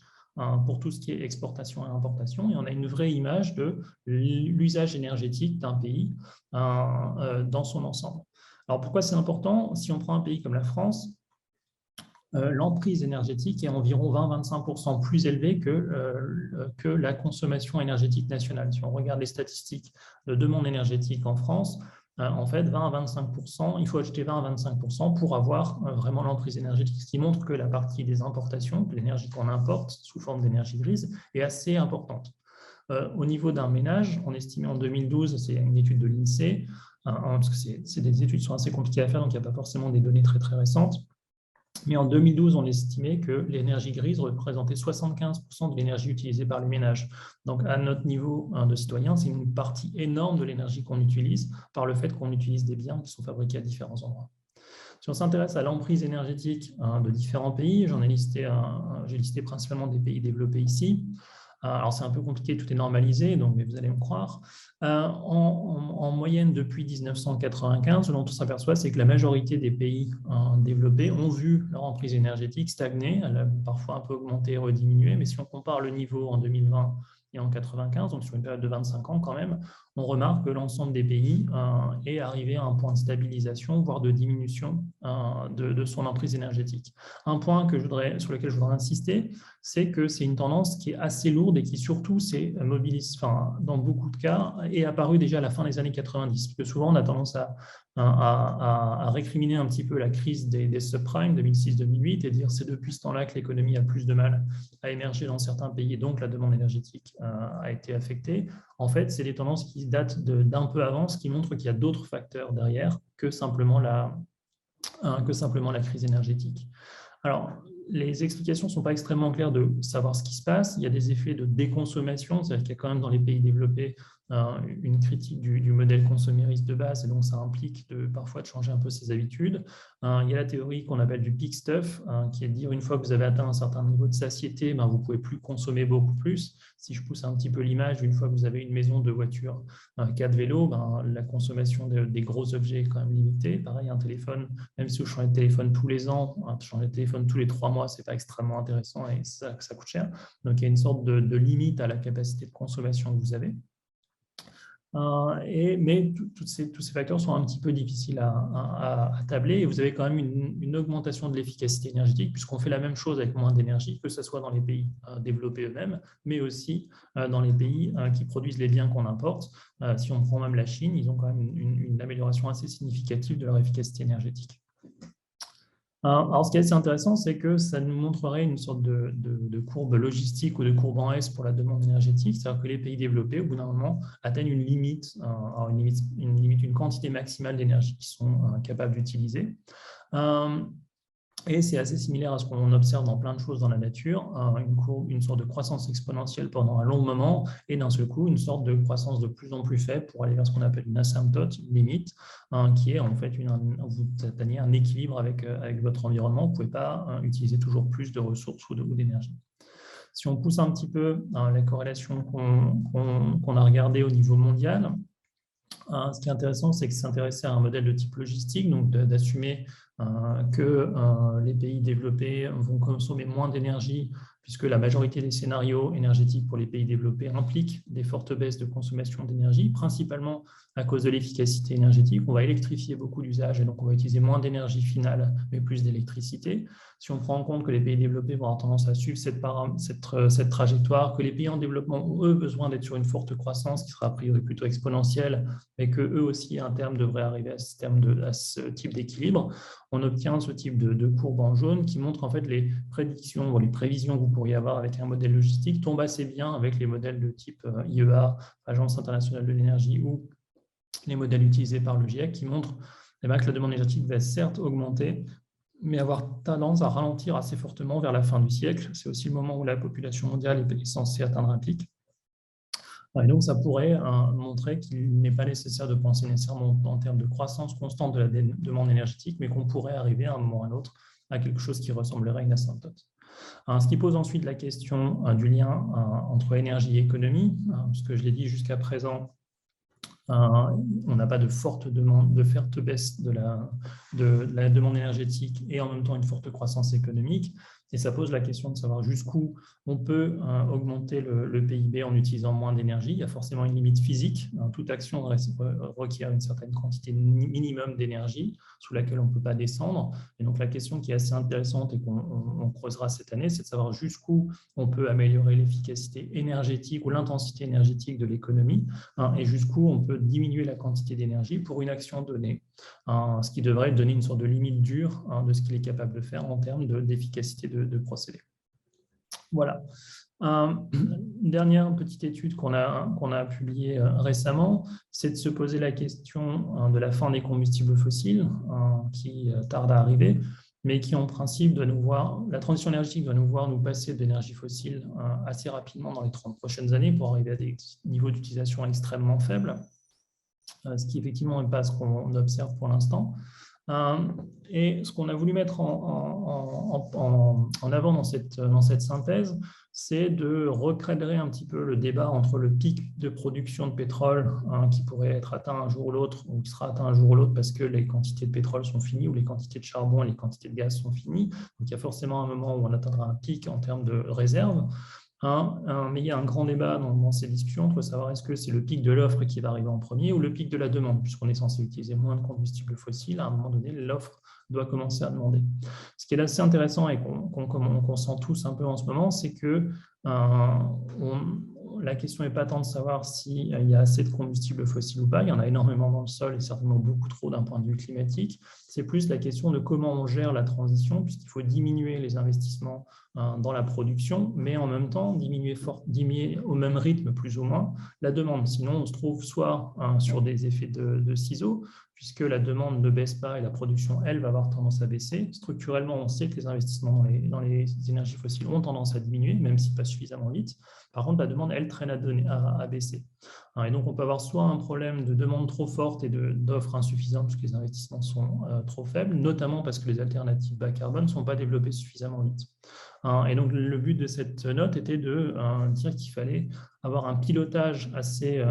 pour tout ce qui est exportation et importation, et on a une vraie image de l'usage énergétique d'un pays dans son ensemble. Alors, pourquoi c'est important? Si on prend un pays comme la France, l'emprise énergétique est environ 20-25% plus élevée que la consommation énergétique nationale. Si on regarde les statistiques de demande énergétique en France, en fait, 20 à 25%, il faut acheter 20 à 25% pour avoir vraiment l'emprise énergétique, ce qui montre que la partie des importations, l'énergie qu'on importe sous forme d'énergie grise, est assez importante. Au niveau d'un ménage, on estimait en 2012, c'est une étude de l'INSEE, parce que des études qui sont assez compliquées à faire, donc il n'y a pas forcément des données très, très récentes. Mais en 2012, on estimait que l'énergie grise représentait 75% de l'énergie utilisée par les ménages. Donc, à notre niveau de citoyen, c'est une partie énorme de l'énergie qu'on utilise par le fait qu'on utilise des biens qui sont fabriqués à différents endroits. Si on s'intéresse à l'emprise énergétique de différents pays, j'ai listé principalement des pays développés ici. Alors, c'est un peu compliqué, tout est normalisé, mais vous allez me croire. En moyenne, depuis 1995, ce dont on s'aperçoit, c'est que la majorité des pays développés ont vu leur emprise énergétique stagner. Elle a parfois un peu augmenté, rediminué, mais si on compare le niveau en 2020 et en 1995, donc sur une période de 25 ans quand même, on remarque que l'ensemble des pays est arrivé à un point de stabilisation, voire de diminution de son emprise énergétique. Un point sur lequel je voudrais insister, c'est que c'est une tendance qui est assez lourde et qui surtout dans beaucoup de cas, est apparue déjà à la fin des années 90. Parce que souvent, on a tendance à récriminer un petit peu la crise des subprimes 2006-2008 et dire c'est depuis ce temps-là que l'économie a plus de mal à émerger dans certains pays et donc la demande énergétique a été affectée. En fait, c'est des tendances qui datent d'un peu avant, ce qui montre qu'il y a d'autres facteurs derrière que simplement la crise énergétique. Alors, les explications ne sont pas extrêmement claires de savoir ce qui se passe. Il y a des effets de déconsommation, c'est-à-dire qu'il y a quand même dans les pays développés une critique du modèle consommériste de base, et donc ça implique parfois de changer un peu ses habitudes. Il y a la théorie qu'on appelle du peak stuff, qui est de dire une fois que vous avez atteint un certain niveau de satiété, vous ne pouvez plus consommer beaucoup plus. Si je pousse un petit peu l'image, une fois que vous avez une maison, 2 voitures, 4 vélos, la consommation des gros objets est quand même limitée. Pareil, un téléphone, même si vous changez de téléphone tous les ans, changer de téléphone tous les 3 mois, ce n'est pas extrêmement intéressant et ça coûte cher. Donc, il y a une sorte de limite à la capacité de consommation que vous avez. Mais tous ces facteurs sont un petit peu difficiles à tabler et vous avez quand même une augmentation de l'efficacité énergétique puisqu'on fait la même chose avec moins d'énergie, que ce soit dans les pays développés eux-mêmes, mais aussi dans les pays qui produisent les biens qu'on importe. Si on prend même la Chine, ils ont quand même une amélioration assez significative de leur efficacité énergétique. Alors, ce qui est assez intéressant, c'est que ça nous montrerait une sorte de courbe logistique ou de courbe en S pour la demande énergétique, c'est-à-dire que les pays développés, au bout d'un moment, atteignent une quantité maximale d'énergie qu'ils sont capables d'utiliser. Et c'est assez similaire à ce qu'on observe dans plein de choses dans la nature, une sorte de croissance exponentielle pendant un long moment, et d'un seul coup, une sorte de croissance de plus en plus faible pour aller vers ce qu'on appelle une asymptote, une limite, qui est en fait, vous atteignez un équilibre avec votre environnement, vous ne pouvez pas utiliser toujours plus de ressources ou d'énergie. Si on pousse un petit peu la corrélation qu'on a regardée au niveau mondial, ce qui est intéressant, c'est que s'intéresser à un modèle de type logistique, donc d'assumer que les pays développés vont consommer moins d'énergie, puisque la majorité des scénarios énergétiques pour les pays développés impliquent des fortes baisses de consommation d'énergie, principalement à cause de l'efficacité énergétique. On va électrifier beaucoup d'usages et donc on va utiliser moins d'énergie finale, mais plus d'électricité. Si on prend en compte que les pays développés vont avoir tendance à suivre cette trajectoire, que les pays en développement ont, eux, besoin d'être sur une forte croissance qui sera a priori plutôt exponentielle, mais qu'eux aussi, à un terme, devraient arriver à ce type d'équilibre, on obtient ce type de courbe en jaune qui montre en fait les prévisions que vous pourriez avoir avec un modèle logistique tombent assez bien avec les modèles de type IEA, Agence internationale de l'énergie, ou les modèles utilisés par le GIEC qui montrent que la demande énergétique va certes augmenter, mais avoir tendance à ralentir assez fortement vers la fin du siècle. C'est aussi le moment où la population mondiale est censée atteindre un pic. Et donc, ça pourrait montrer qu'il n'est pas nécessaire de penser nécessairement en termes de croissance constante de la demande énergétique, mais qu'on pourrait arriver à un moment ou à un autre à quelque chose qui ressemblerait à une asymptote. Ce qui pose ensuite la question du lien entre énergie et économie, parce que je l'ai dit jusqu'à présent, on n'a pas de forte baisse de la demande énergétique et en même temps une forte croissance économique. Et ça pose la question de savoir jusqu'où on peut augmenter le PIB en utilisant moins d'énergie. Il y a forcément une limite physique. Toute action requiert une certaine quantité minimum d'énergie sous laquelle on ne peut pas descendre. Et donc la question qui est assez intéressante et qu'on creusera cette année, c'est de savoir jusqu'où on peut améliorer l'efficacité énergétique ou l'intensité énergétique de l'économie et jusqu'où on peut diminuer la quantité d'énergie pour une action donnée, ce qui devrait donner une sorte de limite dure de ce qu'il est capable de faire en termes d'efficacité de procédé. Voilà. Une dernière petite étude qu'on a publiée récemment, c'est de se poser la question de la fin des combustibles fossiles qui tarde à arriver, mais qui en principe doit nous voir, la transition énergétique doit nous voir nous passer d'énergie fossile assez rapidement dans les 30 prochaines années pour arriver à des niveaux d'utilisation extrêmement faibles, ce qui effectivement n'est pas ce qu'on observe pour l'instant. Et ce qu'on a voulu mettre en avant dans cette synthèse, c'est de recadrer un petit peu le débat entre le pic de production de pétrole qui pourrait être atteint un jour ou l'autre, ou qui sera atteint un jour ou l'autre parce que les quantités de pétrole sont finies ou les quantités de charbon et les quantités de gaz sont finies. Donc il y a forcément un moment où on atteindra un pic en termes de réserve. Mais il y a un grand débat dans ces discussions entre savoir est-ce que c'est le pic de l'offre qui va arriver en premier ou le pic de la demande, puisqu'on est censé utiliser moins de combustibles fossiles. À un moment donné, l'offre doit commencer à demander. Ce qui est assez intéressant et qu'on sent tous un peu en ce moment, c'est que la question n'est pas tant de savoir s'il y a assez de combustibles fossiles ou pas. Il y en a énormément dans le sol et certainement beaucoup trop d'un point de vue climatique. C'est plus la question de comment on gère la transition, puisqu'il faut diminuer les investissements dans la production, mais en même temps diminuer au même rythme plus ou moins la demande. Sinon, on se trouve soit sur des effets de ciseaux, puisque la demande ne baisse pas et la production, elle, va avoir tendance à baisser. Structurellement, on sait que les investissements dans les énergies fossiles ont tendance à diminuer, même si pas suffisamment vite. Par contre, la demande, elle, traîne à baisser. Et donc, on peut avoir soit un problème de demande trop forte et d'offres insuffisantes, parce que les investissements sont trop faibles, notamment parce que les alternatives bas carbone ne sont pas développées suffisamment vite. Et donc, le but de cette note était de dire qu'il fallait avoir un pilotage assez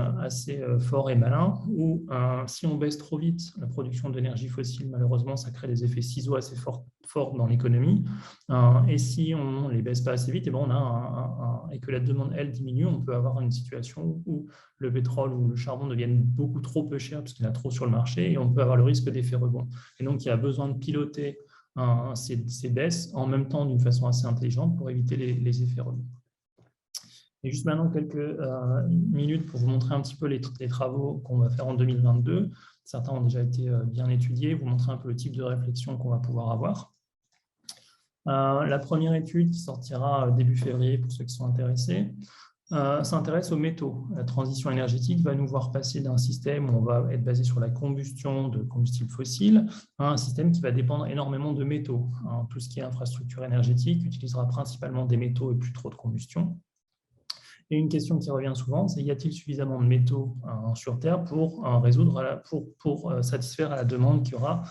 fort et malin, où si on baisse trop vite la production d'énergie fossile, malheureusement, ça crée des effets ciseaux assez forts dans l'économie. Et si on ne les baisse pas assez vite, et que la demande, elle, diminue, on peut avoir une situation où le pétrole ou le charbon deviennent beaucoup trop peu chers parce qu'il y en a trop sur le marché, et on peut avoir le risque d'effet rebond. Et donc, il y a besoin de piloter ces baisses en même temps d'une façon assez intelligente pour éviter les effets rebonds. Et juste maintenant, quelques minutes pour vous montrer un petit peu les travaux qu'on va faire en 2022. Certains ont déjà été bien étudiés, vous montrer un peu le type de réflexion qu'on va pouvoir avoir. La première étude qui sortira début février pour ceux qui sont intéressés s'intéresse aux métaux. La transition énergétique va nous voir passer d'un système où on va être basé sur la combustion de combustibles fossiles à un système qui va dépendre énormément de métaux. Tout ce qui est infrastructure énergétique utilisera principalement des métaux et plus trop de combustion. Et une question qui revient souvent, c'est y a-t-il suffisamment de métaux sur Terre pour satisfaire à la demande qu'il y aura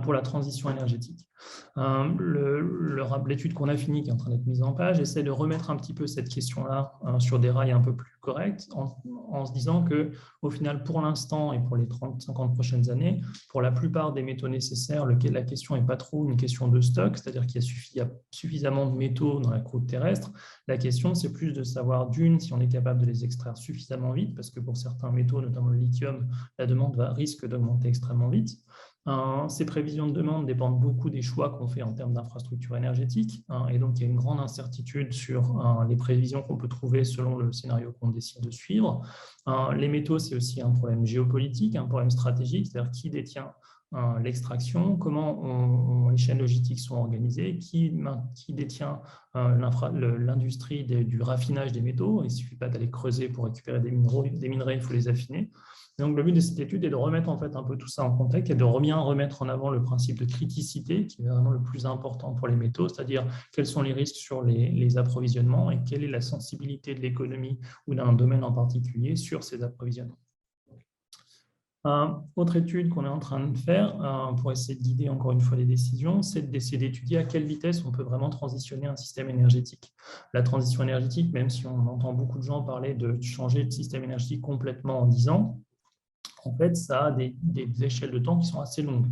pour la transition énergétique. L'étude qu'on a finie, qui est en train d'être mise en page, essaie de remettre un petit peu cette question-là sur des rails un peu plus corrects, en se disant qu'au final, pour l'instant et pour les 30-50 prochaines années, pour la plupart des métaux nécessaires, la question n'est pas trop une question de stock, c'est-à-dire qu'il y a suffisamment de métaux dans la croûte terrestre. La question, c'est plus de savoir, si on est capable de les extraire suffisamment vite, parce que pour certains métaux, notamment le lithium, la demande risque d'augmenter extrêmement vite. Ces prévisions de demande dépendent beaucoup des choix qu'on fait en termes d'infrastructure énergétique, et donc il y a une grande incertitude sur les prévisions qu'on peut trouver selon le scénario qu'on décide de suivre. Les métaux, c'est aussi un problème géopolitique, un problème stratégique, c'est-à-dire qui détient l'extraction, comment les chaînes logistiques sont organisées, qui détient l'industrie du raffinage des métaux. Il ne suffit pas d'aller creuser pour récupérer des minerais, il faut les affiner. Donc, le but de cette étude est de remettre en fait un peu tout ça en contexte et de bien remettre en avant le principe de criticité, qui est vraiment le plus important pour les métaux, c'est-à-dire quels sont les risques sur les approvisionnements et quelle est la sensibilité de l'économie ou d'un domaine en particulier sur ces approvisionnements. Autre étude qu'on est en train de faire pour essayer de guider encore une fois les décisions, c'est d'essayer d'étudier à quelle vitesse on peut vraiment transitionner un système énergétique. La transition énergétique, même si on entend beaucoup de gens parler de changer de système énergétique complètement en 10 ans, en fait, ça a des échelles de temps qui sont assez longues.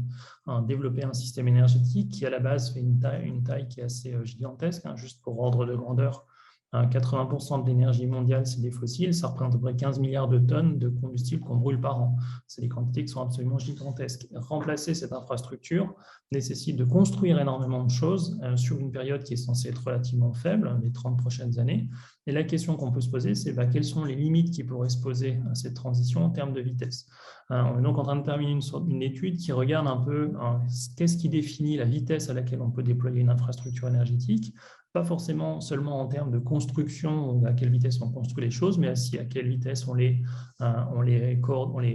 Développer un système énergétique qui, à la base, fait une taille qui est assez gigantesque, juste pour ordre de grandeur. 80% de l'énergie mondiale, c'est des fossiles, ça représente à peu près 15 milliards de tonnes de combustible qu'on brûle par an. C'est des quantités qui sont absolument gigantesques. Remplacer cette infrastructure nécessite de construire énormément de choses sur une période qui est censée être relativement faible, les 30 prochaines années. Et la question qu'on peut se poser, c'est quelles sont les limites qui pourraient se poser à cette transition en termes de vitesse. On est donc en train de terminer une étude qui regarde un peu qu'est-ce qui définit la vitesse à laquelle on peut déployer une infrastructure énergétique, pas forcément seulement en termes de construction, à quelle vitesse on construit les choses, mais aussi à quelle vitesse on les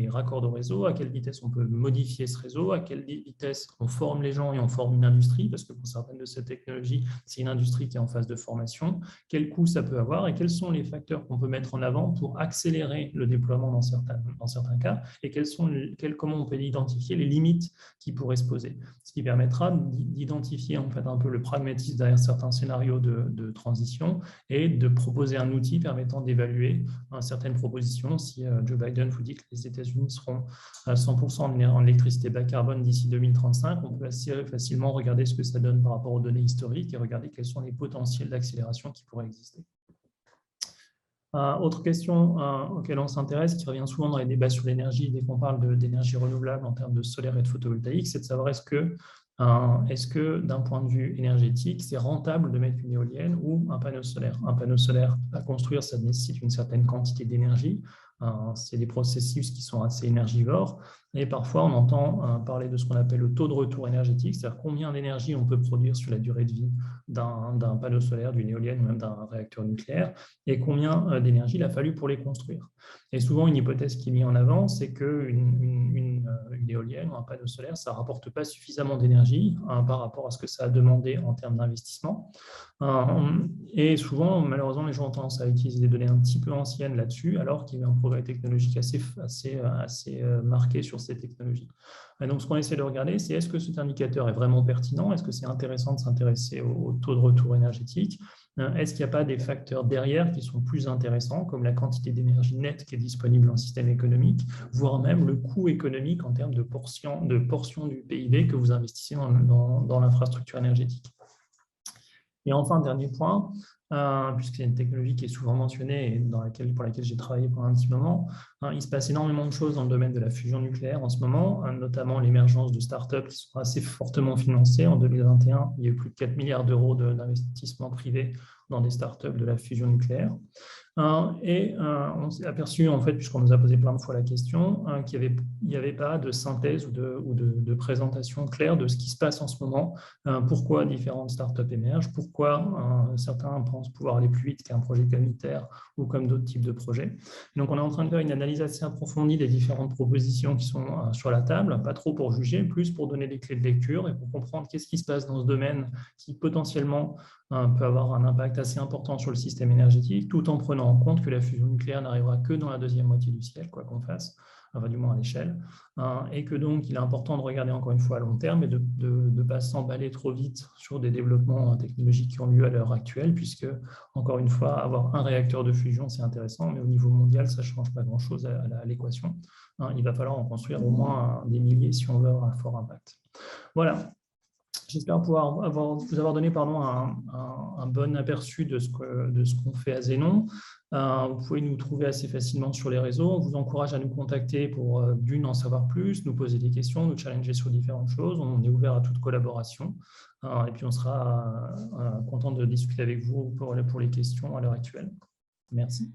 raccorde au réseau, à quelle vitesse on peut modifier ce réseau, à quelle vitesse on forme les gens et on forme une industrie, parce que pour certaines de ces technologies, c'est une industrie qui est en phase de formation, quel coût ça peut avoir et quels sont les facteurs qu'on peut mettre en avant pour accélérer le déploiement dans certains cas, et comment on peut identifier les limites qui pourraient se poser. Ce qui permettra d'identifier en fait un peu le pragmatisme derrière certains scénarios de transition et de proposer un outil permettant d'évaluer certaines propositions. Si Joe Biden vous dit que les États-Unis seront à 100% en électricité bas carbone d'ici 2035, on peut assez facilement regarder ce que ça donne par rapport aux données historiques et regarder quels sont les potentiels d'accélération qui pourraient exister. Autre question auquel on s'intéresse, qui revient souvent dans les débats sur l'énergie, dès qu'on parle d'énergie renouvelable en termes de solaire et de photovoltaïque, c'est de savoir est-ce que d'un point de vue énergétique, c'est rentable de mettre une éolienne ou un panneau solaire. Un panneau solaire à construire, ça nécessite une certaine quantité d'énergie. C'est des processus qui sont assez énergivores. Et parfois, on entend parler de ce qu'on appelle le taux de retour énergétique, c'est-à-dire combien d'énergie on peut produire sur la durée de vie d'un panneau solaire, d'une éolienne ou même d'un réacteur nucléaire, et combien d'énergie il a fallu pour les construire. Et souvent, une hypothèse qui est mise en avant, c'est qu'une éolienne ou un panneau solaire, ça ne rapporte pas suffisamment d'énergie par rapport à ce que ça a demandé en termes d'investissement. Et souvent, malheureusement, les gens ont tendance à utiliser des données un petit peu anciennes là-dessus, alors qu'il y a eu un progrès technologique assez marqué sur ces technologies. Et donc, ce qu'on essaie de regarder, c'est est-ce que cet indicateur est vraiment pertinent? Est-ce que c'est intéressant de s'intéresser au taux de retour énergétique? Est-ce qu'il n'y a pas des facteurs derrière qui sont plus intéressants, comme la quantité d'énergie nette qui est disponible en système économique, voire même le coût économique en termes de portion du PIB que vous investissez dans l'infrastructure énergétique? Et enfin, dernier point, puisque c'est une technologie qui est souvent mentionnée et pour laquelle j'ai travaillé pendant un petit moment, il se passe énormément de choses dans le domaine de la fusion nucléaire en ce moment, notamment l'émergence de startups qui sont assez fortement financées. En 2021, il y a eu plus de 4 milliards d'euros d'investissement privé dans des startups de la fusion nucléaire. Et on s'est aperçu, en fait, puisqu'on nous a posé plein de fois la question, qu'il n'y avait pas de synthèse ou de présentation claire de ce qui se passe en ce moment, pourquoi différentes startups émergent, pourquoi certains pensent pouvoir aller plus vite qu'un projet comme ITER ou comme d'autres types de projets. Donc, on est en train de faire une analyse assez approfondie des différentes propositions qui sont sur la table, pas trop pour juger, plus pour donner des clés de lecture et pour comprendre qu'est-ce qui se passe dans ce domaine qui potentiellement peut avoir un impact assez important sur le système énergétique, tout en prenant en compte que la fusion nucléaire n'arrivera que dans la deuxième moitié du siècle, quoi qu'on fasse, enfin du moins à l'échelle, et que donc il est important de regarder encore une fois à long terme et de ne pas s'emballer trop vite sur des développements technologiques qui ont lieu à l'heure actuelle, puisque, encore une fois, avoir un réacteur de fusion, c'est intéressant, mais au niveau mondial, ça ne change pas grand-chose à l'équation. Il va falloir en construire au moins des milliers si on veut avoir un fort impact. Voilà. J'espère pouvoir vous avoir donné un bon aperçu de ce qu'on fait à Zénon. Vous pouvez nous trouver assez facilement sur les réseaux. On vous encourage à nous contacter pour, d'une, en savoir plus, nous poser des questions, nous challenger sur différentes choses. On est ouvert à toute collaboration. Et puis, on sera content de discuter avec vous pour les questions à l'heure actuelle. Merci.